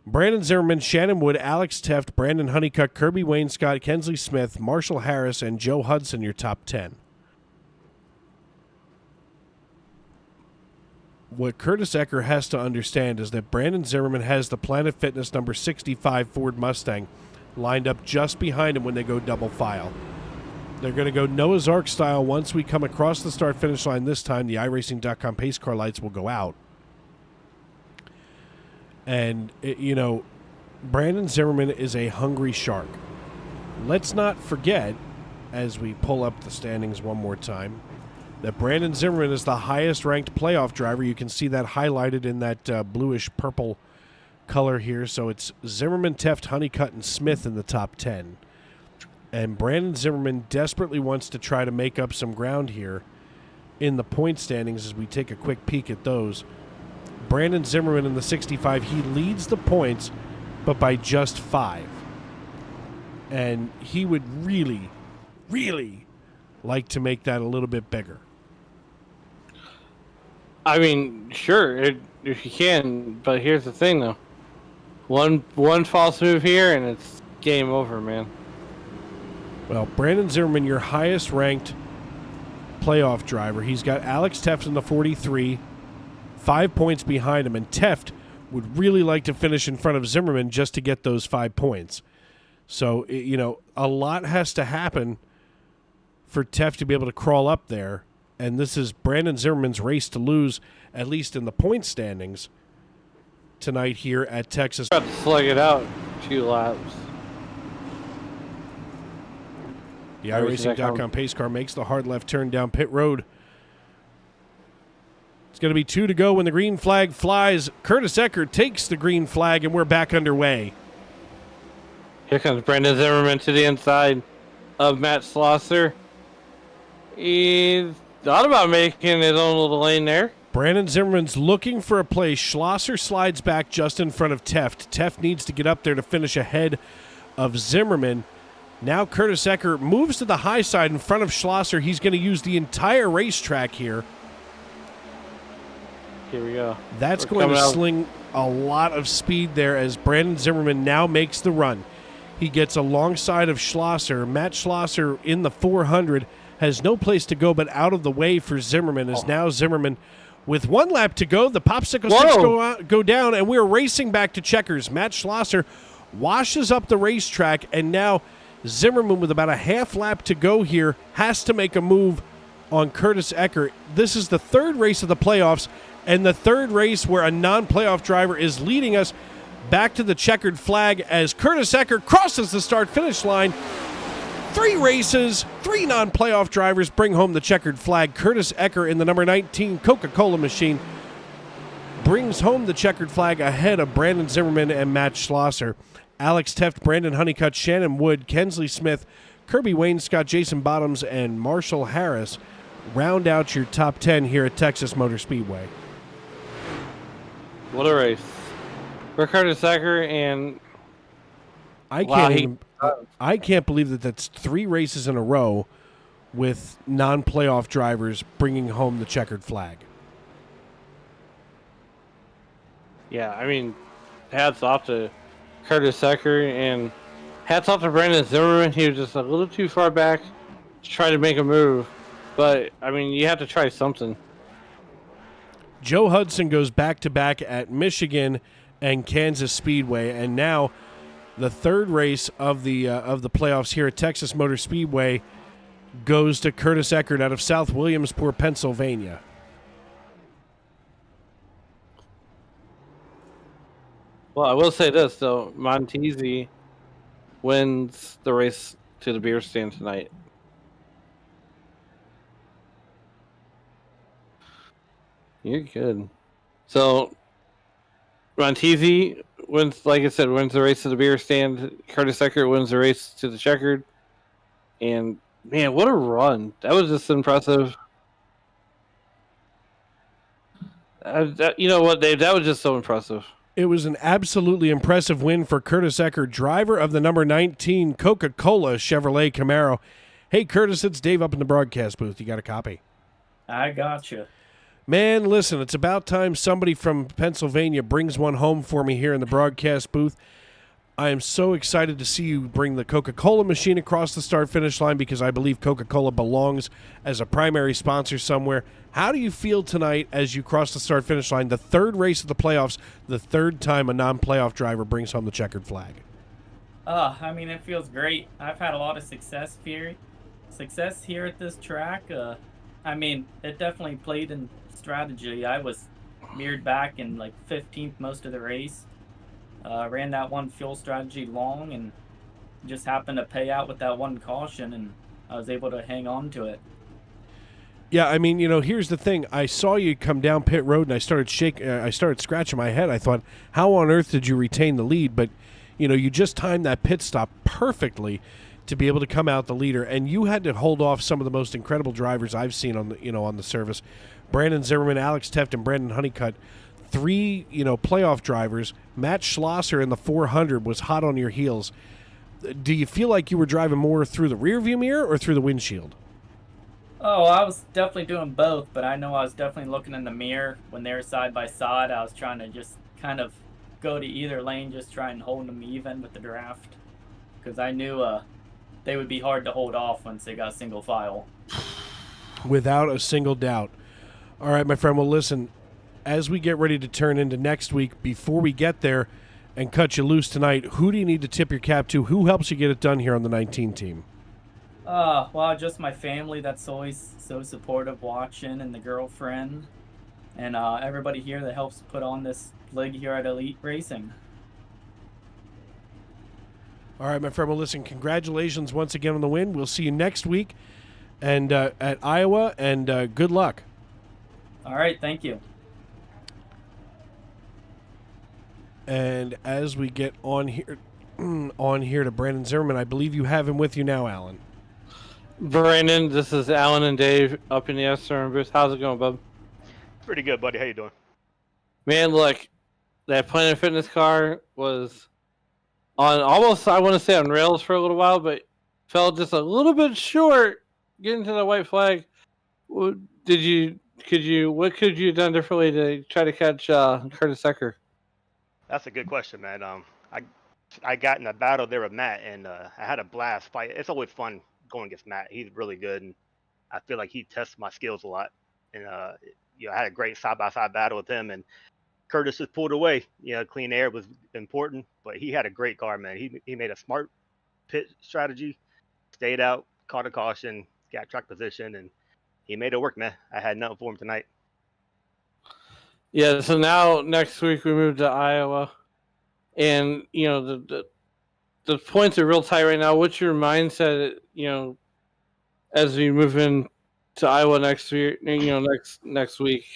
Brandon Zimmerman, Shannon Wood, Alex Teft, Brandon Honeycutt, Kirby Wainscott, Kensley Smith, Marshall Harris, and Joe Hudson, your top 10. What Curtis Ecker has to understand is that Brandon Zimmerman has the Planet Fitness number 65 Ford Mustang lined up just behind him when they go double file. They're going to go Noah's Ark style. Once we come across the start-finish line this time, the iRacing.com pace car lights will go out. And, Brandon Zimmerman is a hungry shark. Let's not forget, as we pull up the standings one more time, that Brandon Zimmerman is the highest-ranked playoff driver. You can see that highlighted in that bluish-purple color here. So it's Zimmerman, Teft, Honeycutt, and Smith in the top 10. And Brandon Zimmerman desperately wants to try to make up some ground here in the point standings as we take a quick peek at those. Brandon Zimmerman in the 65, he leads the points, but by just 5. And he would really, really like to make that a little bit bigger. I mean, sure, if you can, but here's the thing, though. One false move here, and it's game over, man. Well, Brandon Zimmerman, your highest-ranked playoff driver. He's got Alex Teft in the 43, 5 points behind him, and Teft would really like to finish in front of Zimmerman just to get those 5 points. So, a lot has to happen for Teft to be able to crawl up there, and this is Brandon Zimmerman's race to lose, at least in the point standings, tonight here at Texas. About to slug it out 2 laps. The iRacing.com pace car makes the hard left turn down pit road. It's going to be 2 to go when the green flag flies. Curtis Ecker takes the green flag, and we're back underway. Here comes Brandon Zimmerman to the inside of Matt Schlosser. He's thought about making his own little lane there. Brandon Zimmerman's looking for a place. Schlosser slides back just in front of Teft. Teft needs to get up there to finish ahead of Zimmerman. Now Curtis Ecker moves to the high side in front of Schlosser. He's going to use the entire racetrack here. Here we go. That's going to sling a lot of speed there as Brandon Zimmerman now makes the run. He gets alongside of Schlosser. Matt Schlosser in the 400 has no place to go but out of the way for Zimmerman. Is now Zimmerman with 1 lap to go. The popsicle sticks go down, and we're racing back to checkers. Matt Schlosser washes up the racetrack, and now Zimmerman, with about a half lap to go here, has to make a move on Curtis Ecker. This is the 3rd race of the playoffs, and the 3rd race where a non-playoff driver is leading us back to the checkered flag as Curtis Ecker crosses the start-finish line. 3 races, 3 non-playoff drivers bring home the checkered flag. Curtis Ecker in the number 19 Coca-Cola machine brings home the checkered flag ahead of Brandon Zimmerman and Matt Schlosser. Alex Teft, Brandon Honeycutt, Shannon Wood, Kensley Smith, Kirby Wainscott, Jason Bottoms, and Marshall Harris round out your top 10 here at Texas Motor Speedway. What a race. For Curtis Secker, and I wow, can't believe that that's 3 races in a row with non-playoff drivers bringing home the checkered flag. yeah, I mean, hats off to Curtis Secker, and hats off to Brandon Zimmerman. He was just a little too far back to try to make a move. But, I mean, you have to try something. Joe Hudson goes back-to-back at Michigan and Kansas Speedway, and now the third race of the playoffs here at Texas Motor Speedway goes to Curtis Eckert out of South Williamsport, Pennsylvania. Well, I will say this, though. Montesi wins the race to the beer stand tonight. You're good. So, Montesi wins, like I said, wins the race to the beer stand. Curtis Eckert wins the race to the checkered. And, man, what a run. That was just impressive. You know what, Dave? That was just so impressive. It was an absolutely impressive win for Curtis Eckert, driver of the number 19 Coca-Cola Chevrolet Camaro. Hey, Curtis, it's Dave up in the broadcast booth. You got a copy? I gotcha. Man, listen, it's about time somebody from Pennsylvania brings one home for me here in the broadcast booth. I am so excited to see you bring the Coca-Cola machine across the start-finish line because I believe Coca-Cola belongs as a primary sponsor somewhere. How do you feel tonight as you cross the start-finish line, the third race of the playoffs, the third time a non-playoff driver brings home the checkered flag? I mean, it feels great. I've had a lot of success here at this track. I mean, it definitely played in strategy. I was mirrored back in like 15th most of the race. Ran that one fuel strategy long and just happened to pay out with that one caution, and I was able to hang on to it. Yeah, I mean, here's the thing. I saw you come down pit road, and I started scratching my head. I thought, how on earth did you retain the lead? But, you just timed that pit stop perfectly to be able to come out the leader, and you had to hold off some of the most incredible drivers I've seen on the service. Brandon Zimmerman, Alex Teft, and Brandon Honeycutt. 3, playoff drivers. Matt Schlosser in the 400 was hot on your heels. Do you feel like you were driving more through the rearview mirror or through the windshield? Oh, I was definitely doing both, but I know I was definitely looking in the mirror when they were side by side. I was trying to just kind of go to either lane, just try and hold them even with the draft, because I knew they would be hard to hold off once they got single file. Without a single doubt. All right, my friend, well, listen, as we get ready to turn into next week, before we get there and cut you loose tonight, who do you need to tip your cap to? Who helps you get it done here on the 19 team? Well, just my family that's always so supportive watching, and the girlfriend, and everybody here that helps put on this league here at Elite Racing. All right, my friend, well, listen, congratulations once again on the win. We'll see you next week and at Iowa, and good luck. All right, thank you. And as we get on here to Brandon Zimmerman, I believe you have him with you now, Alan. Brandon, this is Alan and Dave up in the SRM booth. How's it going, bub? Pretty good, buddy. How you doing? Man, look, that Planet Fitness car was on almost, I want to say, on rails for a little while, but fell just a little bit short getting to the white flag. What could you have done differently to try to catch Curtis Ecker? That's a good question, man. I got in a battle there with Matt, and I had a blast fight. It's always fun going against Matt. He's really good, and I feel like he tests my skills a lot. And I had a great side-by-side battle with him, and Curtis just pulled away. Clean air was important, but he had a great car, man. He made a smart pit strategy, stayed out, caught a caution, got track position, and he made it work, man. I had nothing for him tonight. Yeah, so now next week we move to Iowa, and the points are real tight right now. What's your mindset, as we move in to Iowa next year, next week?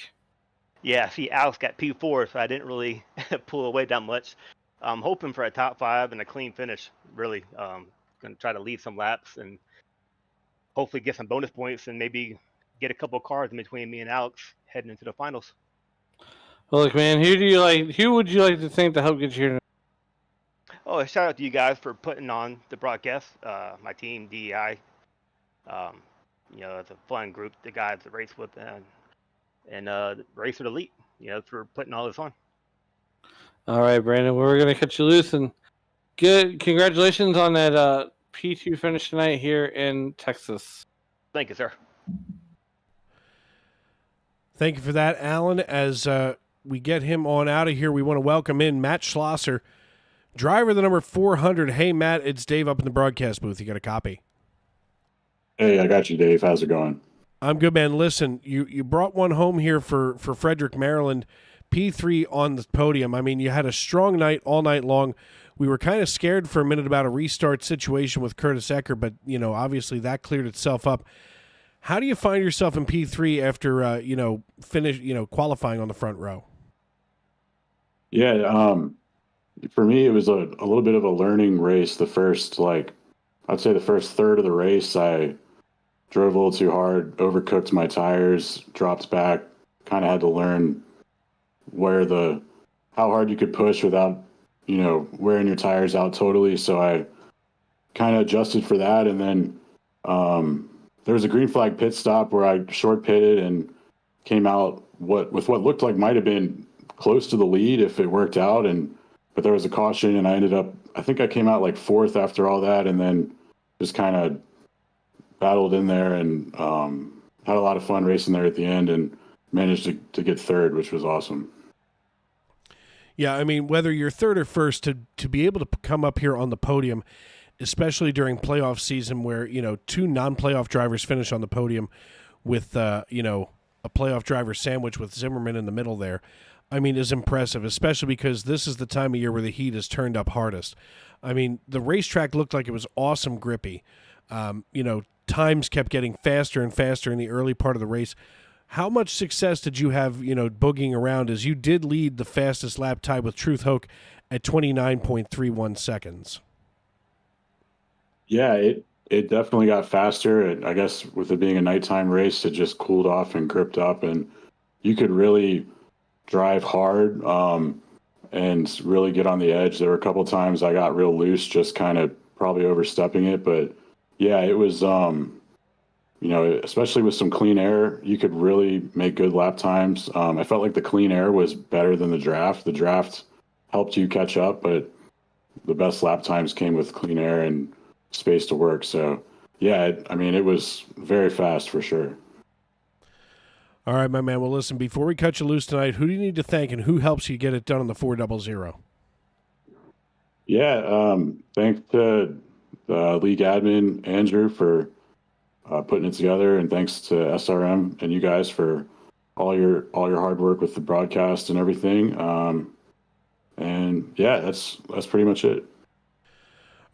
Yeah, see, Alex got P4, so I didn't really pull away that much. I'm hoping for a top 5 and a clean finish. Really, going to try to lead some laps and hopefully get some bonus points and maybe get a couple of cars in between me and Alex heading into the finals. Well, look, man, who would you like to thank to help get you here? Oh, shout out to you guys for putting on the broadcast. My team, DEI. It's a fun group, the guys that race with, and Race with Elite, for putting all this on. All right, Brandon, we're going to cut you loose. And good. Congratulations on that P2 finish tonight here in Texas. Thank you, sir. Thank you for that, Alan. As we get him on out of here, we want to welcome in Matt Schlosser, driver of the number 400. Hey, Matt, it's Dave up in the broadcast booth. You got a copy? Hey, I got you, Dave. How's it going? I'm good, man. Listen, you brought one home here for Frederick, Maryland, P3 on the podium. I mean, you had a strong night all night long. We were kind of scared for a minute about a restart situation with Curtis Ecker, but, obviously that cleared itself up. How do you find yourself in P3 after, qualifying on the front row? Yeah, for me, it was a little bit of a learning race. The first, I'd say the first third of the race, I drove a little too hard, overcooked my tires, dropped back, kind of had to learn how hard you could push without, wearing your tires out totally. So I kind of adjusted for that. And then there was a green flag pit stop where I short pitted and came out with what looked like might have been close to the lead if it worked out. But there was a caution and I think I came out like fourth after all that, and then just kind of battled in there and had a lot of fun racing there at the end and managed to get third, which was awesome. Yeah, I mean, whether you're third or first, to be able to come up here on the podium, especially during playoff season where, two non-playoff drivers finish on the podium with, a playoff driver sandwich with Zimmerman in the middle there, I mean, is impressive, especially because this is the time of year where the heat is turned up hardest. I mean, the racetrack looked like it was awesome grippy. Times kept getting faster and faster in the early part of the race. How much success did you have, boogieing around, as you did lead the fastest lap tied with Truth Hoke at 29.31 seconds? Yeah, it definitely got faster. I guess with it being a nighttime race, it just cooled off and gripped up, and you could really drive hard and really get on the edge. There were a couple times I got real loose, just kind of probably overstepping it. But yeah, it was, especially with some clean air, you could really make good lap times. I felt like the clean air was better than the draft. The draft helped you catch up, but the best lap times came with clean air and space to work. So yeah, it was very fast for sure. All right, my man. Well, listen, before we cut you loose tonight, who do you need to thank and who helps you get it done on the 400? Yeah, thanks to the league admin, Andrew, for putting it together, and thanks to SRM and you guys for all your hard work with the broadcast and everything. And yeah, that's pretty much it.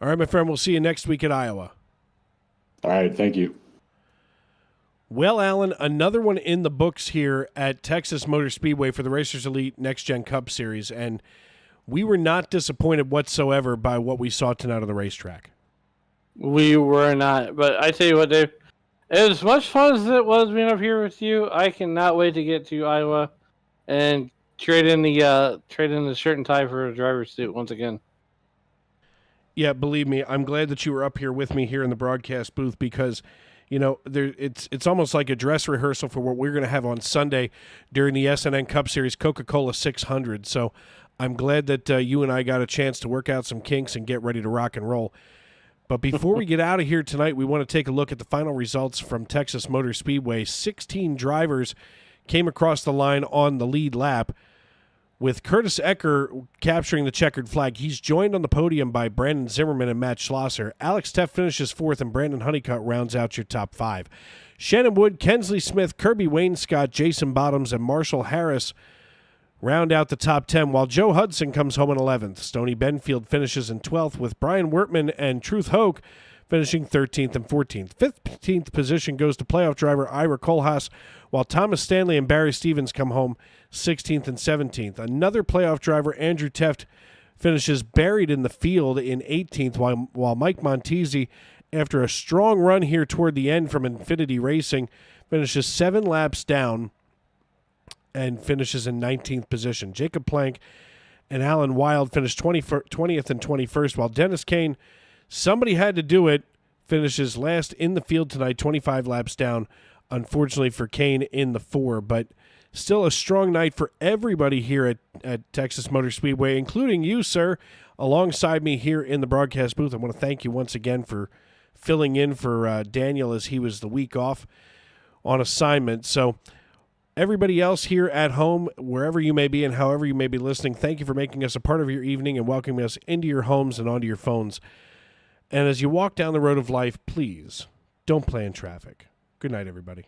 All right, my friend. We'll see you next week at Iowa. All right, thank you. Well, Alan, another one in the books here at Texas Motor Speedway for the Racers Elite Nextgen Cup Series, and we were not disappointed whatsoever by what we saw tonight on the racetrack. We were not, but I tell you what, Dave, as much fun as it was being up here with you, I cannot wait to get to Iowa and trade in the shirt and tie for a driver's suit once again. Yeah, believe me, I'm glad that you were up here with me here in the broadcast booth because, it's almost like a dress rehearsal for what we're going to have on Sunday during the SNN Cup Series Coca-Cola 600. So I'm glad that you and I got a chance to work out some kinks and get ready to rock and roll. But before we get out of here tonight, we want to take a look at the final results from Texas Motor Speedway. 16 drivers came across the line on the lead lap, with Curtis Ecker capturing the checkered flag. He's joined on the podium by Brandon Zimmerman and Matt Schlosser. Alex Teff finishes fourth, and Brandon Honeycutt rounds out your top five. Shannon Wood, Kensley Smith, Kirby Wainscott, Jason Bottoms, and Marshall Harris round out the top 10, while Joe Hudson comes home in 11th. Stoney Benfield finishes in 12th, with Brian Wertman and Truth Hoke finishing 13th and 14th. 15th position goes to playoff driver Ira Kohlhaas, while Thomas Stanley and Barry Stevens come home 16th and 17th. Another playoff driver, Andrew Teft, finishes buried in the field in 18th, while Mike Montesi, after a strong run here toward the end from Infinity Racing, finishes 7 laps down and finishes in 19th position. Jacob Plank and Alan Wild finished 20th and 21st, while Dennis Kane, somebody had to do it, finishes last in the field tonight, 25 laps down, unfortunately for Kane in the 4, but still a strong night for everybody here at Texas Motor Speedway, including you, sir, alongside me here in the broadcast booth. I want to thank you once again for filling in for Daniel as he was the week off on assignment. So everybody else here at home, wherever you may be and however you may be listening, thank you for making us a part of your evening and welcoming us into your homes and onto your phones. And as you walk down the road of life, please don't play in traffic. Good night, everybody.